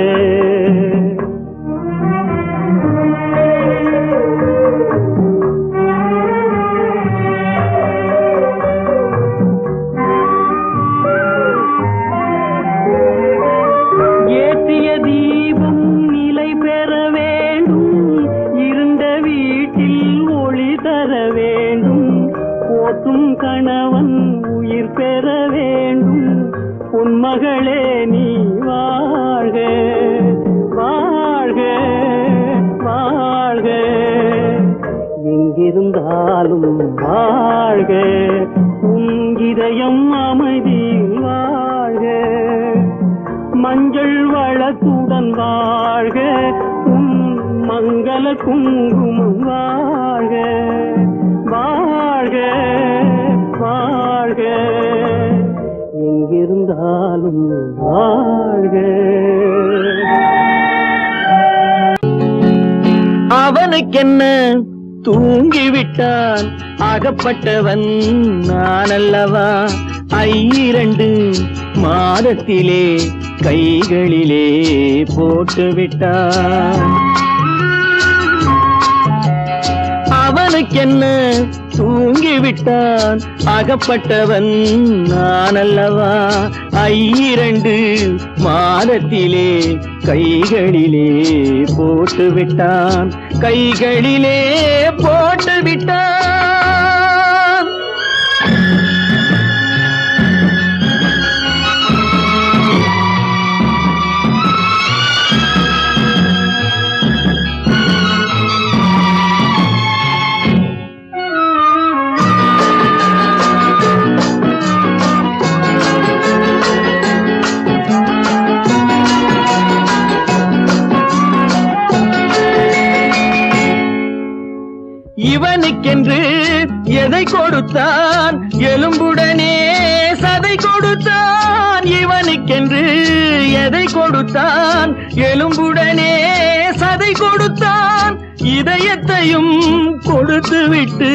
ஏற்றிய தீபம் நிலை பெற வேண்டும், இருண்ட வீட்டில் ஒளி தர வேண்டும். போற்றும் கணவன் உயிர் பெற வேண்டும், பொன்மகளே நீ வாழ்க வாழ்க வாழ்க, எங்கிருந்தாலும் வாழ்க. உன் இதயம் அமைதியில் வாழ்க, மஞ்சள் வளத்துடன் வாழ்க. உன் மங்கள குங்குமம் வாழ்க வாழ்க வாழ்க, எங்கிருந்தாலும் வாழ்க. அவனுக்கென்ன தூங்கிவிட்டான், அகப்பட்டவன் நான் அல்லவா. 2 மாதத்திலே கைகளிலே போட்டுவிட்டான். அவனுக்கென்ன தூங்கிவிட்டான், அகப்பட்டவன் நான் அல்லவா. 2 மாதத்திலே கைகளிலே போட்டுவிட்டான், கைகளிலே போட்டுவிட்டான். இவனுக்கென்று எதை கொடுத்தான், எலும்புடனே சதை கொடுத்தான். இவனுக்கென்று எதை கொடுத்தான், எலும்புடனே சதை கொடுத்தான். இதயத்தையும் கொடுத்து விட்டு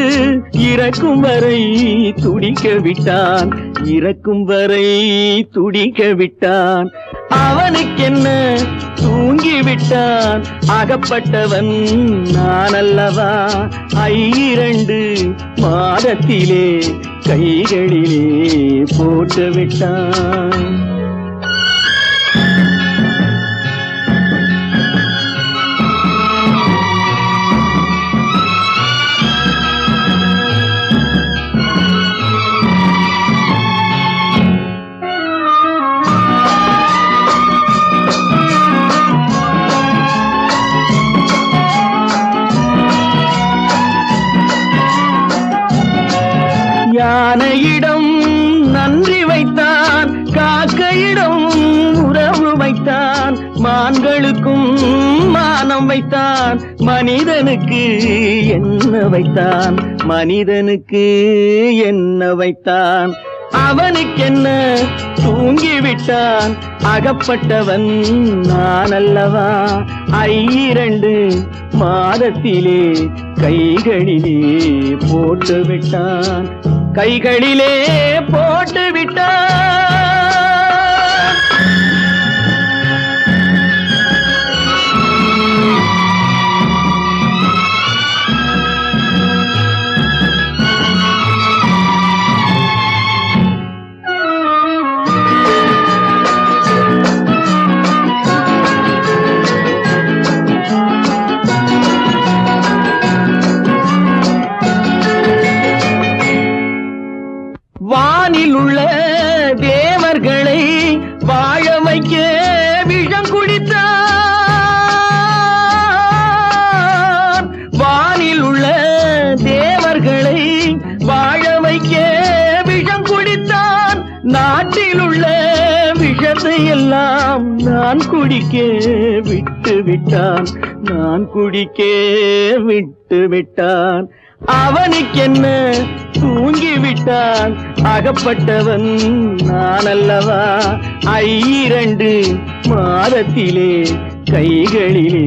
இறக்கும் வரை துடிக்க விட்டான், இறக்கும் வரை துடிக்க விட்டான். அவனுக்கென்ன தூங்கிவிட்டான், அகப்பட்டவன் நான் அல்லவா. 2 மாதத்திலே கைகளிலே போட்டுவிட்டான். யானையிடம் நன்றி வைத்தான், காக்கையிடம் உறவு வைத்தான். மான்களுக்கும் மானம் வைத்தான், மனிதனுக்கு என்ன வைத்தான், மனிதனுக்கு என்ன வைத்தான். அவனுக்கென்ன தூங்கிவிட்டான், அகப்பட்டவன் நான் அல்லவா. 2 மாதத்திலே கைகளிலே போட்டுவிட்டான், கைகளிலே போட்டுவிட்டான். வைக்க விஷம் குடித்தான். வானில் உள்ள தேவர்களை வாழ வைக்க விஷம் குடித்தான். நாட்டில் உள்ள விஷத்தை எல்லாம் நான் குடிக்க விட்டு விட்டான். நான் குடிக்க விட்டு விட்டான். அவனுக்கென்ன தூங்கிவிட்டான். அகப்பட்டவன் நான் அல்லவா. 2 மாதத்திலே கைகளிலே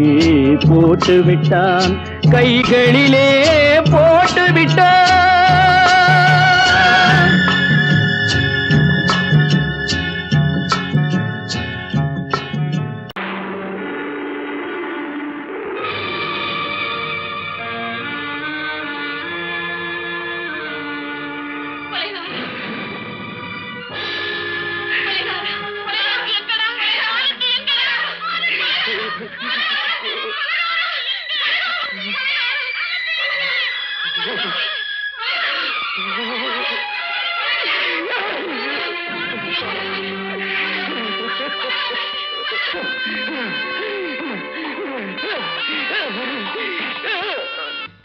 போட்டு விட்டான். கைகளிலே போட்டு விட்டான்.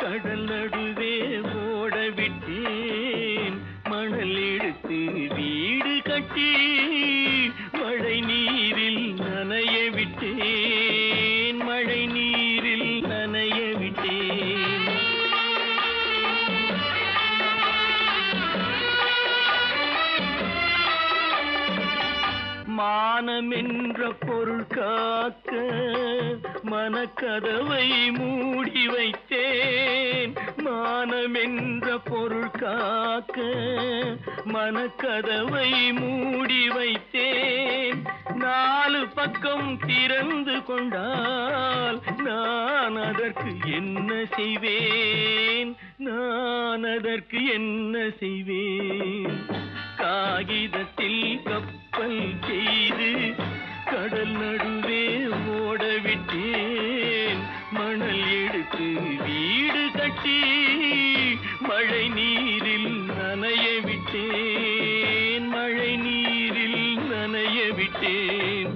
கடல் நடுவே ஓட விட்டேன். மணல் எடுத்து வீடு கட்டி மழை நீரில் நனைய விட்டேன். மழை நீரில் நனைய விட்டேன். மானமென்ற பொருள் காக்க மனக்கதவை மூடி வைத்தேன். மானமென்ற பொருள் காக்க மனக்கதவை மூடி வைத்தேன். 4 பக்கம் திறந்து கொண்டால் நான் அதற்கு என்ன செய்வேன்? நான் அதற்கு என்ன செய்வேன்? காகிதத்தில் கப்பல் செய்து கடல் நடுவே ஓட விட்டேன். மணல் எடுத்து வீடு கட்டி மழை நீரில் நனைய விட்டேன். மழை நீரில் நனைய விட்டேன்.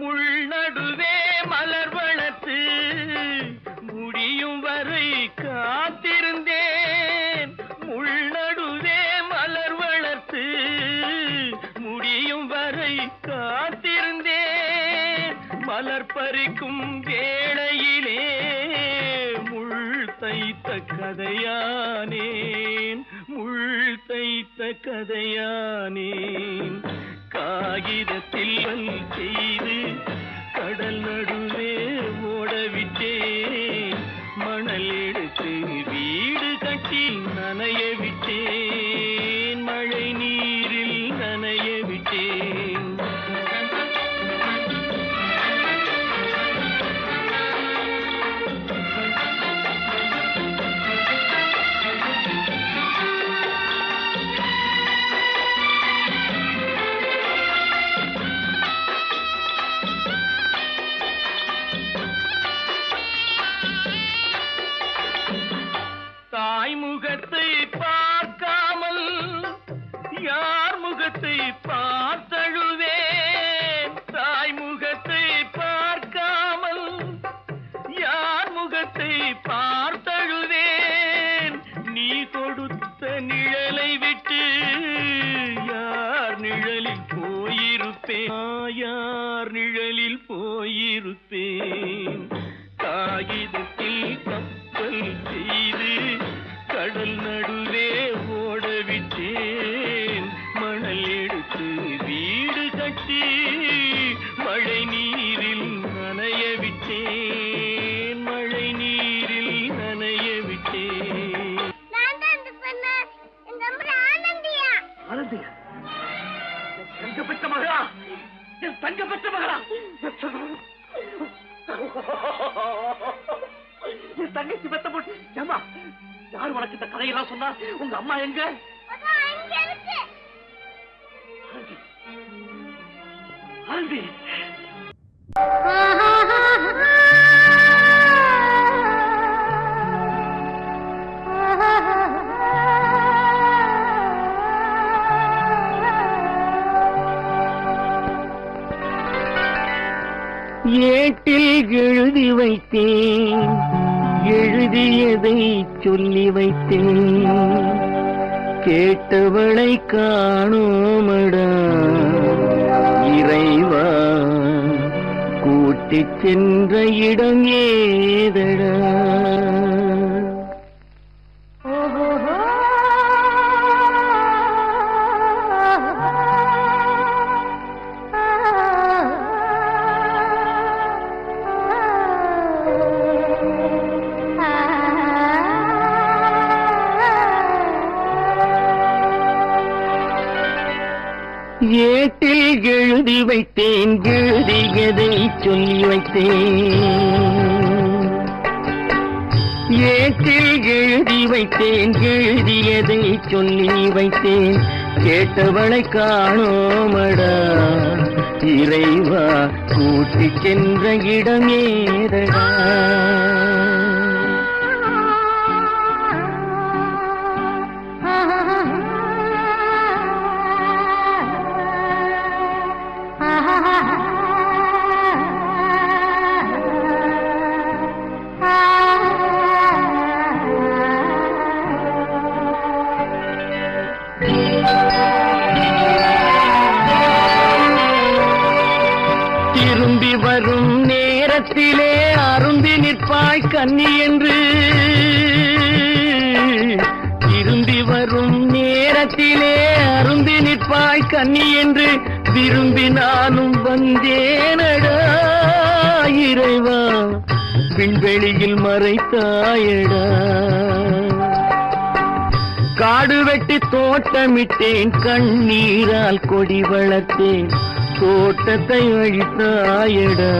முள்நடுவே மலர் வளர்த்து முடியும் வரை காத்திருந்தேன். முள்நடுவே மலர் வளர்த்து முடியும் வரை காத்திருந்தேன். மலர் பறிக்கும் வேளையிலே முள் தைத்த கதையானேன். முள் தைத்த கதையானேன். காகிதத்தில் செய்து கடல் நடுவே ஓடவிட்டேன். மணல் எடுத்து வீடு கட்டி நனைய விட்டேன். மழை நீரில் நனைய விட்டேன். தாய் முகத்தை பார்க்காமல் யார் முகத்தை பார்த்தழுவேன். தாய் முகத்தை பார்க்காமல் யார் முகத்தை பார்த்தழுவேன். நீ கொடுத்த நிழலை விட்டு யார் நிழலில் போயிருப்பேன். யார் நிழலில் போயிருப்பேன். காகிதத்தில் கப்பல் செய்து கடல் நடுவே ஓடவிட்டேன். மணல் எடுத்து வீடு கட்டி மழை நீரில் நனைய விட்டேன். மழை நீரில் நனைய விட்டேன். ஆனந்தியா, தங்கப்பட்ட மகளா, என் தங்கப்பட்ட மகளா, என் தங்கச்சி பெத்த போட்டு ஏமா யார் உனக்கு இந்த கதையெல்லாம் சொன்னா? உங்க அம்மா எங்க? ஆண்டி ஏட்டில் எழுதி வைத்தேன், எழுதியதை சொல்லி வைத்தேன், கேட்டவளை காணோமடா இறைவா, கூட்டிச் சென்ற இடம் ஏதடா? ஏட்டில் எழுதி வைத்தேன், எழுதியதை சொல்லி வைத்தேன், ஏட்டில் எழுதி வைத்தேன், எழுதியதை சொல்லி வைத்தேன், கேட்டவளை காணோமடா இறைவா, கூட்டிச் சென்ற இடம் ஏதடா? திரும்பி வரும் நேரத்திலே அரும்பி நிற்பாய் கன்னி என்று, திரும்பி வரும் நேரத்திலே அரும்பி நிற்பாய் கன்னி என்று விரும்பி நானும் வந்தேனடா இறைவா, விண்வெளியில் மறைத்தாயடா. காடு வெட்டி தோட்டமிட்டேன், கண்ணீரால் கொடி வளர்த்தேன், தோட்டத்தை அழித்தாயடா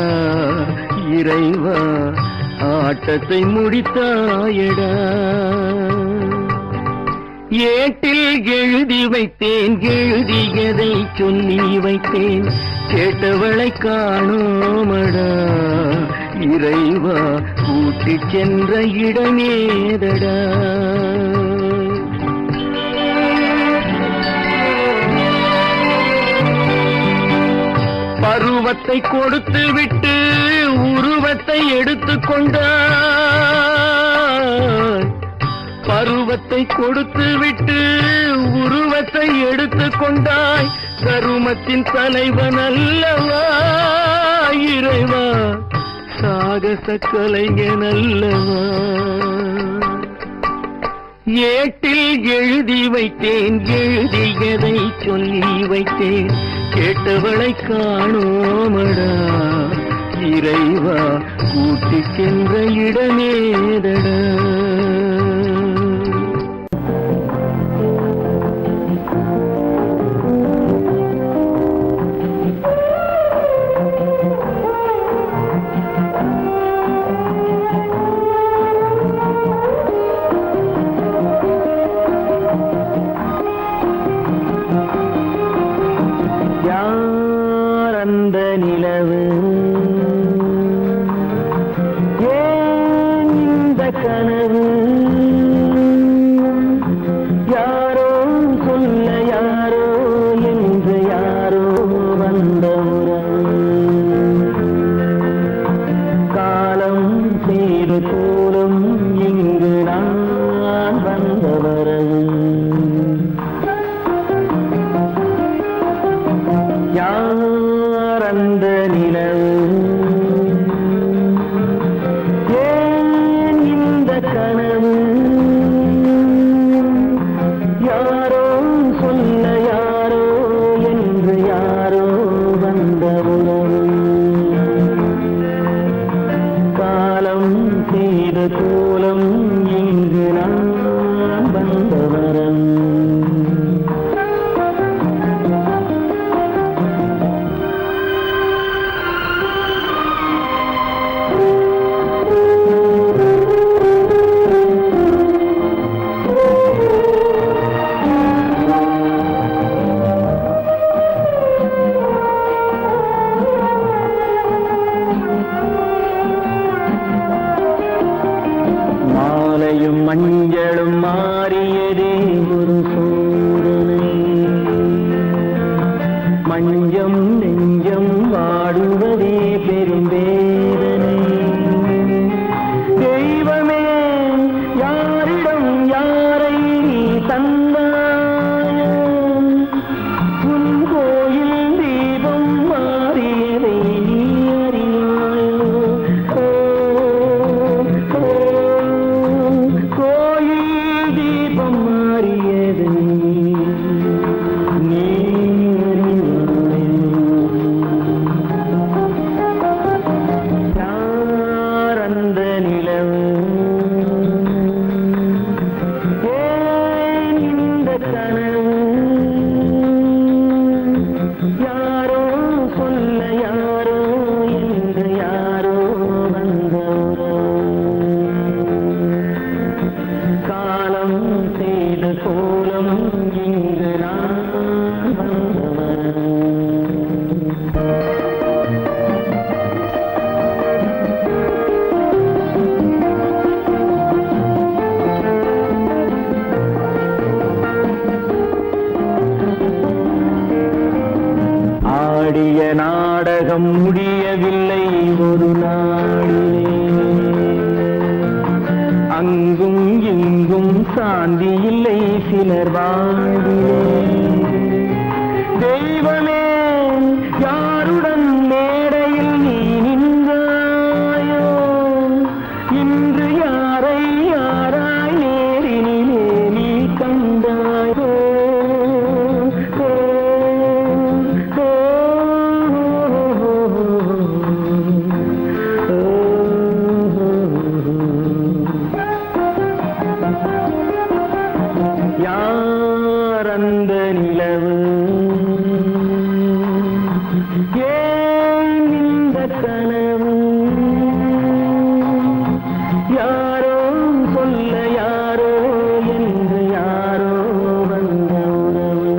இறைவா, ஆட்டத்தை முடித்தாயடா. ஏட்டில் எழுதி வைத்தேன், எழுதியதை சொல்லி வைத்தேன், கேட்டவளை காணோமடா இறைவா, கூட்டிச் சென்ற இடமேதடா? பருவத்தை கொடுத்து விட்டு உருவத்தை எடுத்துக் கொண்டாய், பருவத்தை கொடுத்து விட்டு உருவத்தை எடுத்துக் கொண்டாய், கருமத்தின் தலைவன் அல்லவா இறைவா, சாகச கலைஞன் அல்லவா? ஏட்டில் எழுதி வைத்தேன், எழுதியதை சொல்லி வைத்தேன், கேட்டவளை காணோமடா இறைவா, கூட்டிச் சென்ற இடமேதடா? அந்த நிலவு ஏன் இந்த கனவு, யாரோ சொல்ல யாரோ என்று யாரோ வந்த உறவு, காலம் செய்த கோலம் இங்கு நான் வந்த வரவு, யார் அந்த நிலவு ஏன் இந்த கனவு, யாரோ சொல்ல யாரோ என்று யாரோ வந்த உறவு, காலம் செய்த கோலம் இங்கு நான் வந்த வரவு. மழையும் மஞ்சளும் மாறியதே ஒரு சோதனை. மஞ்சம் நெஞ்சம் வாடுவதே பெரும் வேதனை. தெய்வமே யாரிடம் யாரை தந்தாயோ, உன் கோயில் தீபம் மாறியதை நீ அறியாயோ. கோயில் தீபம் மாறியதை நீ நாடகம் முடியவில்லை ஒரு நாளிலே. அங்கும் இங்கும் சாந்தி இல்லை சிலர் வாழ்விலே. தெய்வமே யாருடன் மேடையில் நீ நின்றாயோ, இன்று யாரை யாராய் நேரினிலே நீ கண்டாயோ. யாரந்த நிலவு, ஏன் இந்த கனவு, யாரோ சொல்ல யாரோ என்று யாரோ வந்த உறவு.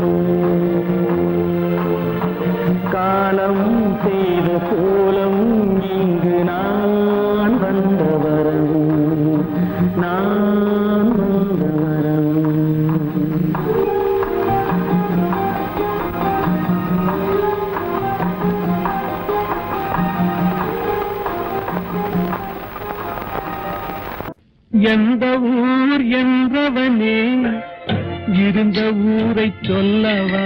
காலம் செய்த கோலம் இங்கு நான் வந்த வரவு, நான் வந்த வரவு. எந்த ஊர் என்றவனே இருந்த ஊரை சொல்லவா,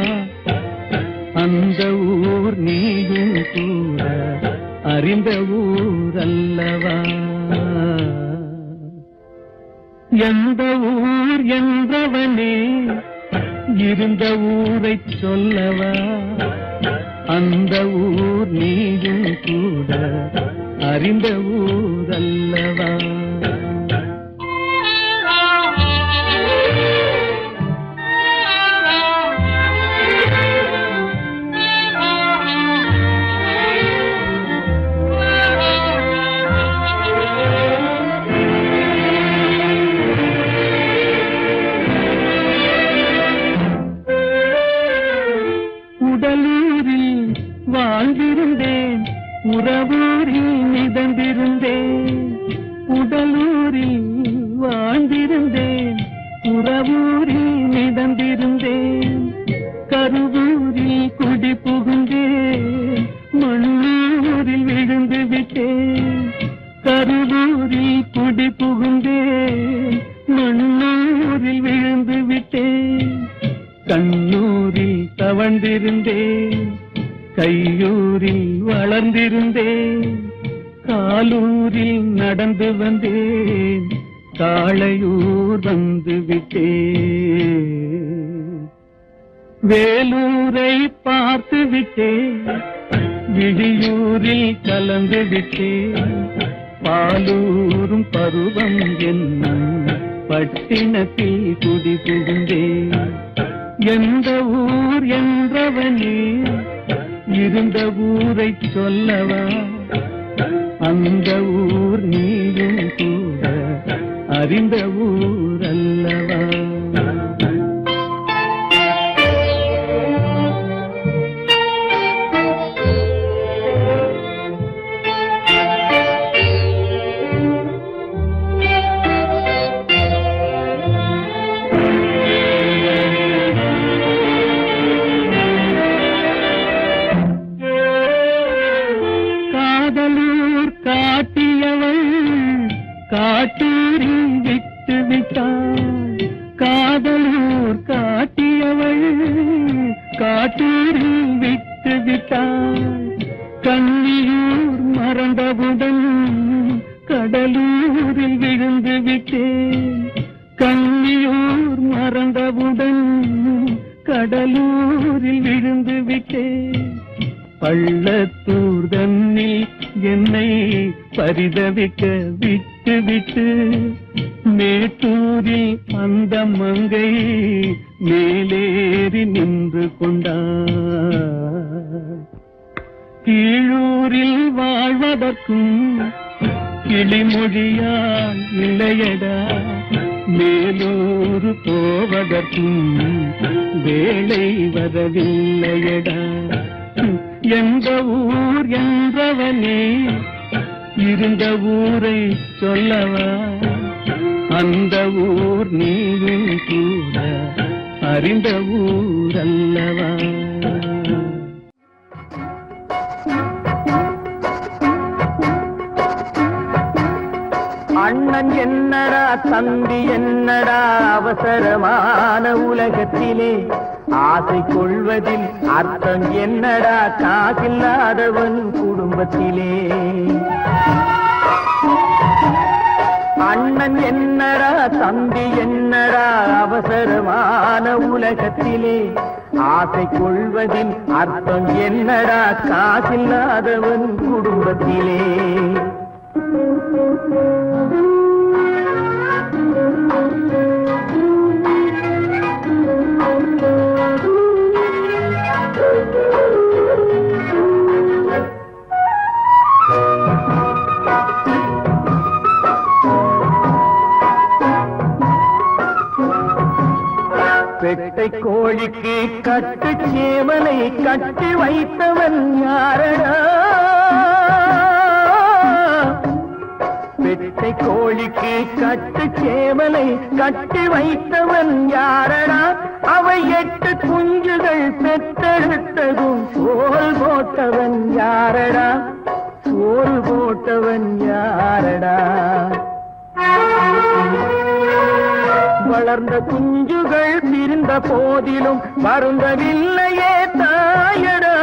அந்த ஊர் நீயும் கூட அறிந்த ஊர் அல்லவா. எந்த ஊர் என்றவனே இருந்த ஊரை சொல்லவா, அந்த ஊர் நீயும் கூட அறிந்த ஊர் அல்லவா. உடலூரில் வாழ்ந்திருந்தேன், உறவூரில் மிதந்திருந்தேன். உடலூரில் வாழ்ந்திருந்தேன், உறவூரில் மிதந்திருந்தேன். கருவூரில் குடி புகுந்தேன், மண்ணூரில் விழுந்து விட்டேன். கருவூரில் குடி புகுந்தேன், மண்ணூரில் விழுந்து விட்டேன். கண்ணூரில் தவழ்ந்திருந்தேன், கையூரில் வளர்ந்திருந்தேன். காலூரில் நடந்து வந்தேன், காளையூர் வந்து விட்டேன். வேலூரை பார்த்து விட்டேன், விழியூரில் கலந்து விட்டேன். பாலூரும் பருவம் என்னும் பட்டினத்தில் குடி புகுந்தேன். எந்த ஊர் என்றவனே இருந்த ஊரை சொல்லவா, அந்த ஊர் நீயும் கூட அறிந்த ஊர் அல்லவா. விட்டு விட்டாள் காதலூர் காட்டியவள் காட்டூரில் விட்டு விட்டாள் கண்ணியூர் மறந்தவுடன் கடலூரில் விழுந்து விட்டேன் கண்ணியூர் மறந்தவுடன் கடலூரில் விழுந்து விட்டேன் பள்ளத்தூர் தன்னில் என்னை பரிதவிக்க விட்டு விட்டு மேட்டூரில் அந்த மங்கை மேலேறி நின்று கொண்டார் கீழூரில் வாழ்வதற்கும் கிளிமொழியால் இல்லையடா மேலூர் போவதற்கும் வேலை வரவில்லையடா எந்த ஊர் என்றவனே இருந்த ஊரை சொல்லவா அந்த ஊர் நீயும் கூட அறிந்த ஊர் அல்லவா அண்ணன் என்னடா தம்பி என்னடா அவசரமான உலகத்திலே ஆசை கொள்வதில் அர்த்தம் என்னடா காசில்லாதவன் குடும்பத்திலே அண்ணன் என்னடா தம்பி என்னடா அவசரமான உலகத்திலே ஆசை கொள்வதில் அர்த்தம் என்னடா காசில்லாதவன் குடும்பத்திலே பெட்டை கோழிக்கு கட்டு சேவலை கட்டி வைத்தவன் யாரடா பெட்டை கோழிக்கு கட்டு சேவலை கட்டி வைத்தவன் யாரடா அவை 8 குஞ்சுகள் பெற்றெடுத்ததும் சோறு போட்டவன் யாரடா சோறு போட்டவன் யாரடா வளர்ந்த குஞ்சுகள் பிரிந்த போதிலும் வருந்தவில்லையே தாயடா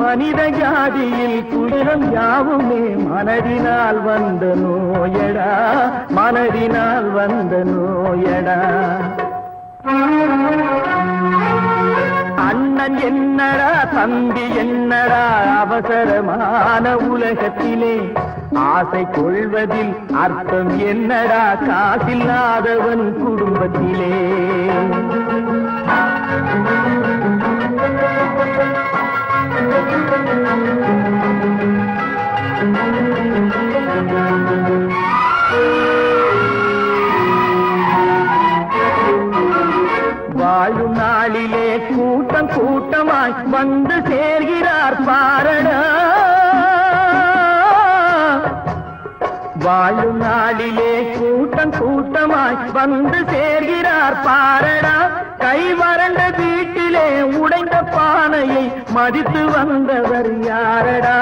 மனித ஜாதியில் துயரம் யாவுமே மனதினால் வந்த நோயடா மனதினால் வந்த நோயடா அண்ணன் என்னடா தம்பி என்னடா அவசரமான உலகத்திலே ஆசை கொள்வதில் அர்த்தம் என்னடா காசில்லாதவன் குடும்பத்திலே வாழும் நாளிலே கூட்டம் கூட்டமாய் வந்து சேர்கிறார் பாரடா வாழும் நாளிலே கூட்டம் கூட்டமாய் வந்து சேர்கிறார் பாரடா கை வறண்ட வீட்டிலே உடைந்த பானையை மதித்து வந்தவர் யாரடா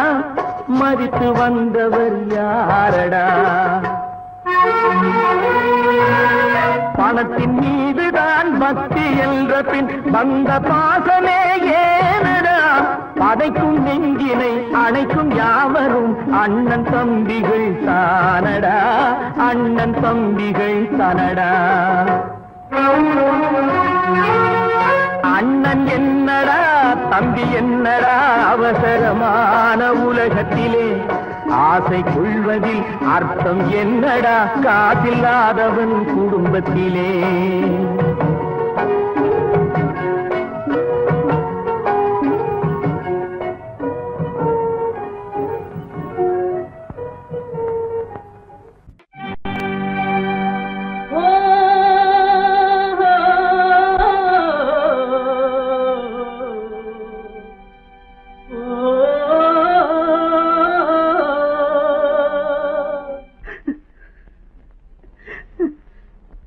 மதித்து வந்தவர் யாரடா பணத்தின் மீதுதான் பக்தி என்ற பின் வந்த பாசமே ஏனடா பதைக்கும் நெஞ்சினை அணைக்கும் யாவரும் அண்ணன் தம்பிகள் தானடா அண்ணன் தம்பிகள் தானடா அண்ணன் என்னடா தம்பி என்னடா அவசரமான உலகத்திலே ஆசை கொள்வதில் அர்த்தம் என்னடா காசில்லாதவன் குடும்பத்திலே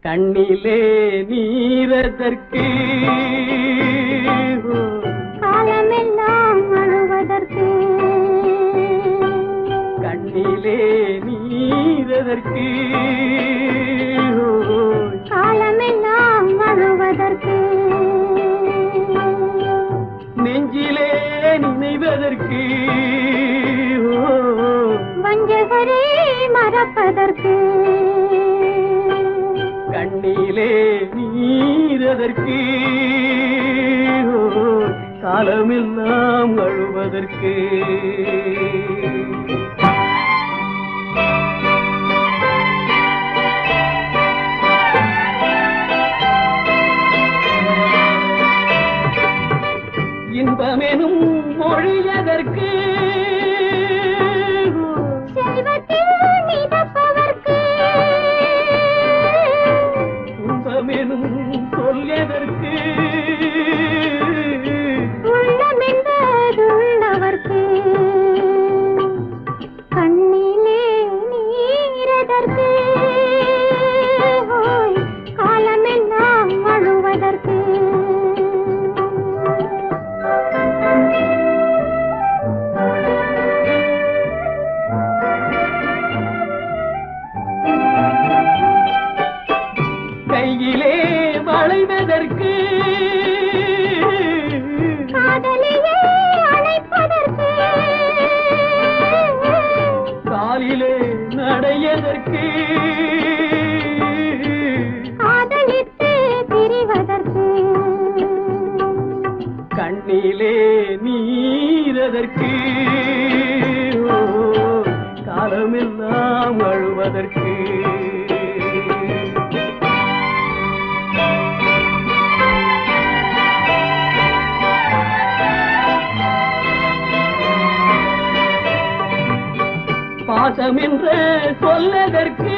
கண்ணிலே நீரதற்கு காலமெல்லாம் அழுவதற்கு கண்ணிலே நீரதற்கு அழுவதற்கு கண்ணிலே நீரதற்கு காலமெல்லாம் அழுவதற்கு இன்பமெனும் மொழியதற்கு செல்வத்தில் மிதப்பதற்கு துன்பமெனும் சொல்லியதற்கு உள்ளமென்பதுள்ளவர்க்கு கண்ணிலே நீரதற்கு காலமெல்லாம் அழுவதற்கு கையிலே வளைவதற்கு காதலியே அழைப்பதற்கு காலிலே நடையதற்கு காதலித்து பிரிவதற்கு கண்ணிலே நீரதற்கு காலமெல்லாம் அழுவதற்கு பாசம் என்று சொல்லதற்கு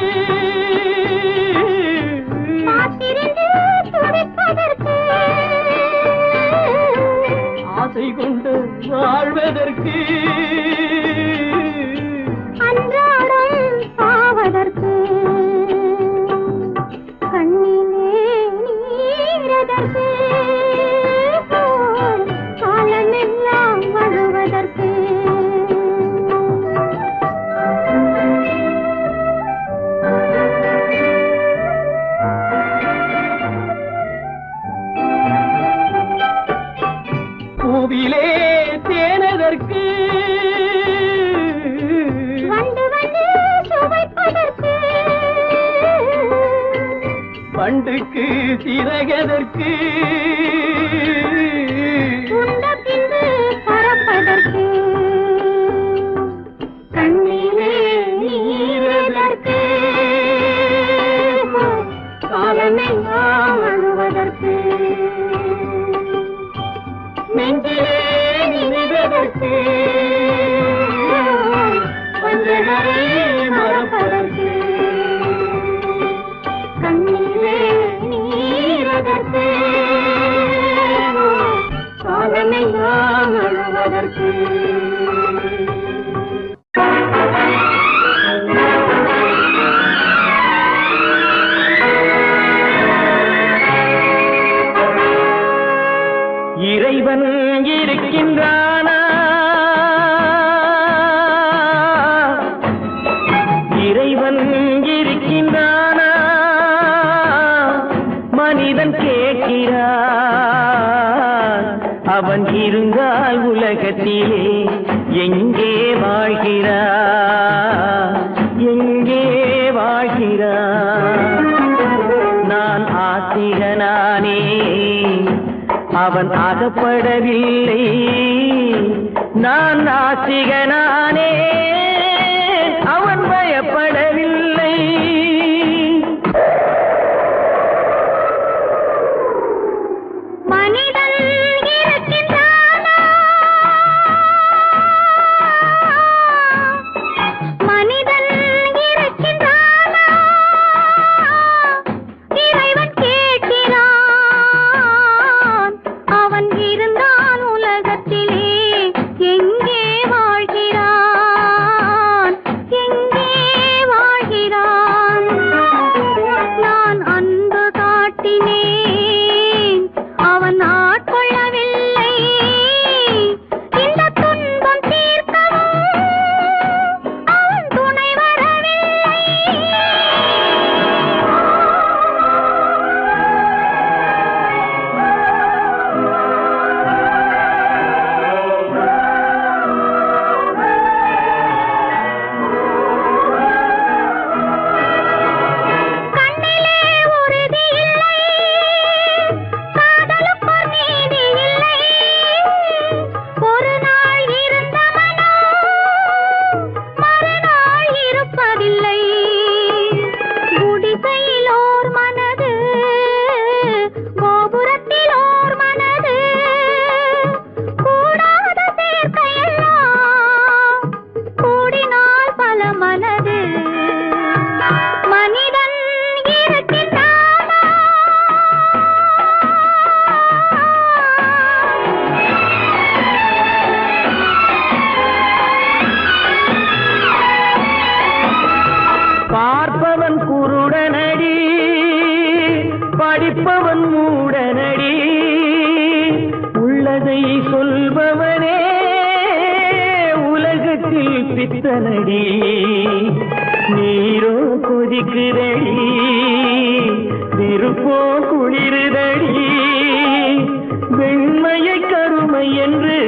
காத்திருந்து துடிப்பதற்கு ஆசை கொண்டு வாழ்வதற்கு அன்றாடம் சாவதற்கு கண்ணிலே நீரதற்கு காலமெல்லாம் அழுவதற்கு பூவிலே தேனதற்கு வந்து வந்து சுவைப்பதற்கு பண்டுக்கு சிறகதற்கு உண்ட பின்பு பறப்பதற்கு கண்ணிலே நீரதற்கு காலமெல்லாம் அழுவதற்கு நெஞ்சிலே நினைவதற்கு பஞ்சகரை மறப்பதற்கு கண்ணிலே நீரதற்கு காலமெல்லாம் அழுவதற்கு இறைவன் இருக்கின்றானா இறைவன் இருக்கின்றானா மனிதன் கேட்கிறான் அவன் இருந்தால் உலகத்திலே எங்கே வாழ்கிறான் எங்கே வாழ்கிறான் நான் ஆசிகனானே அவன் அகப்படவில்லை நான் நாசிகனானே அவன் பயப்படவில்லை மனிதன் இருக்கின்றானா மனிதன் இருக்கின்றானா இறைவன் கேட்கிறான் அவன் இருந்தான் உலகத்திலே எங்கே வாழ்கிறான் படிப்பவன் மூடனடி உள்ளதை சொல்பவனே உலகத்தில் பித்தனடி நீரோ கொதிக்குதடி நெருப்போ குளிருதடி வெண்மையை கருமை என்று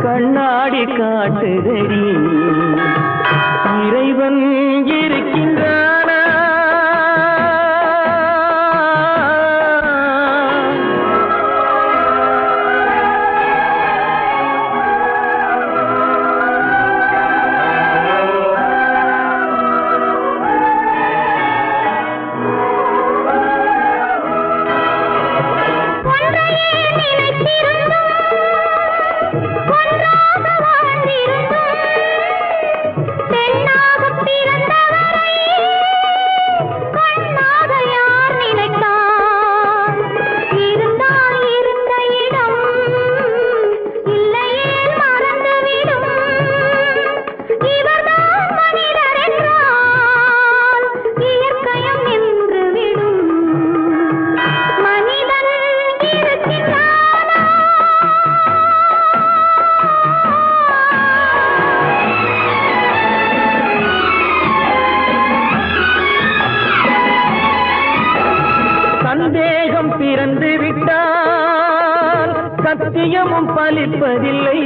கண்ணாடி காட்டுதடி இறைவன் இருக்கின்றானா சந்தேகம் பிறந்து விட்டால் சத்தியமும் பலிப்பதில்லை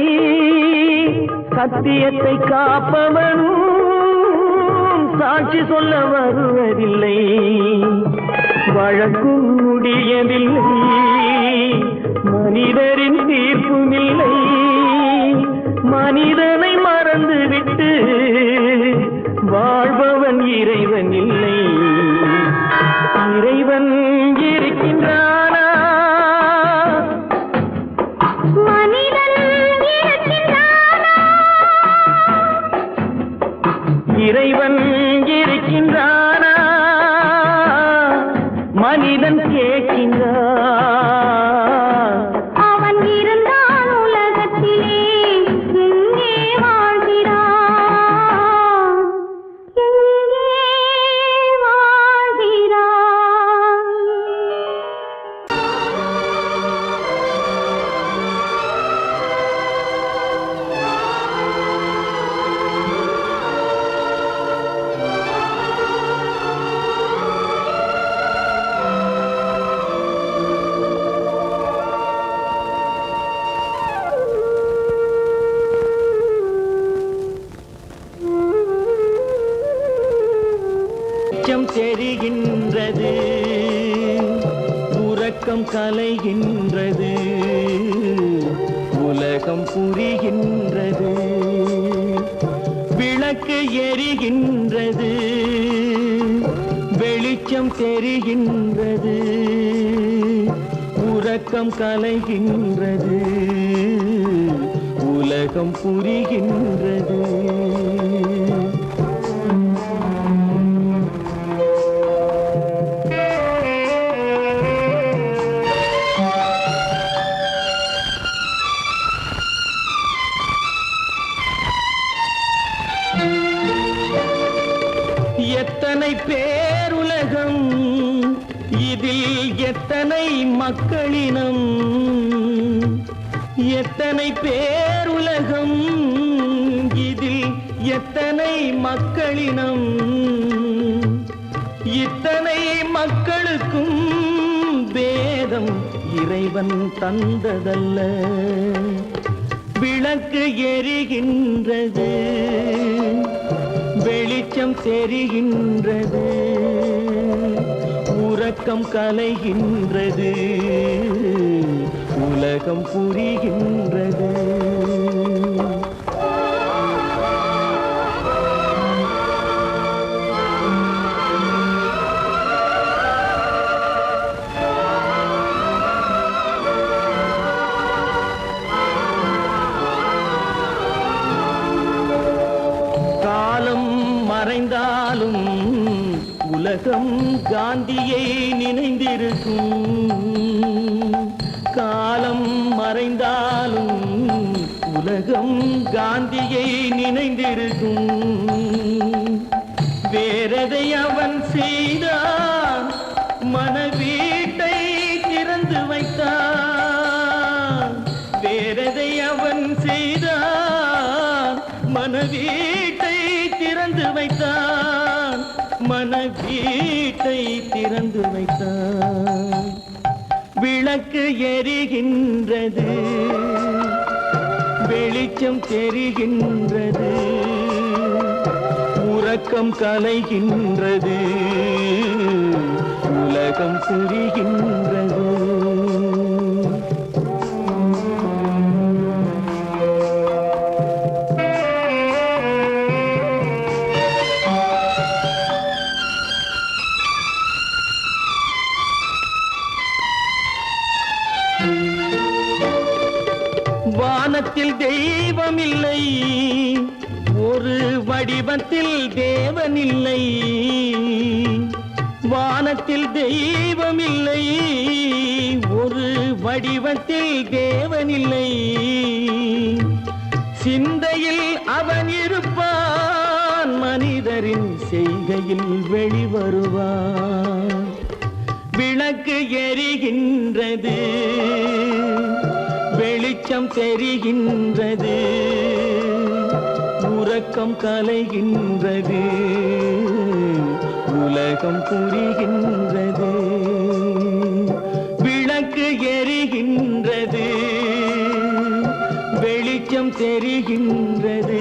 சத்தியத்தை காப்பவனும் சாட்சி சொல்ல வருவதில்லை வழக்கும் முடியவில்லை மனிதரின் தீர்ப்பும் இல்லை மனிதனை மறந்துவிட்டு வாழ்பவன் இறைவன் இல்லை இறைவன் இருக்கின்றானா மனிதன் இருக்கின்றானா இறைவன் இருக்கின்றானா மனிதன் கேட்கின்றான் அவன் இருந்தான் உலகத்திலே எங்கே வாழ்கிறான் எங்கே வாழ்கிறான் வெளிச்சம் தெரிகின்றது உறக்கம் கலைகின்றது உலகம் புரிகின்றது விளக்கு எரிகின்றது வெளிச்சம் தெரிகின்றது உறக்கம் கலைகின்றது உலகம் புரிகின்றது எத்தனை பேருலகம் இதில் எத்தனை மக்களினம் எத்தனை பேருலகம் இதில் எத்தனை மக்களினம் இத்தனை மக்களுக்கும் வேதம் இறைவன் தந்ததல்ல விளக்கு எரிகின்றது வெளிச்சம் தெரிகின்றது உறக்கம் கலைகின்றது உலகம் புரிகின்றது காலம் மறைந்தாலும் உலகம் காந்தியை நினைந்திருக்கும் காலம் மறைந்தாலும் உலகம் காந்தியை நினைந்திருக்கும் வேறதை அவன் செய்தான் மனவீட்டை திறந்து வைத்தான் வேறதை அவன் செய்தான் மனவீட்டை திறந்து வைத்தான் மனவீட்டை திறந்து வைத்தான் விளக்கு எரிகின்றது வெளிச்சம் தெரிகின்றது உறக்கம் கலைகின்றது உலகம் புரிகின்றது வானத்தில் தெய்வமில்லை ஒரு வடிவத்தில் தேவனில்லை வானத்தில் தெய்வமில்லை ஒரு வடிவத்தில் தேவனில்லை சிந்தையில் அவன் இருப்பான் மனிதரின் செய்கையில் வெளிவருவான் விளக்கு எரிகின்றது வெளிச்சம் தெரிகின்றது உறக்கம் கலைகின்றது உலகம் புரிகின்றது விளக்கு எரிகின்றது வெளிச்சம் தெரிகின்றது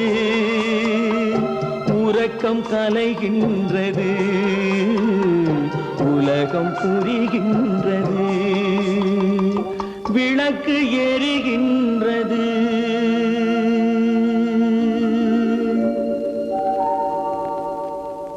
உறக்கம் கலைகின்றது உலகம் புரிகின்றது விளக்கு எரிகின்ற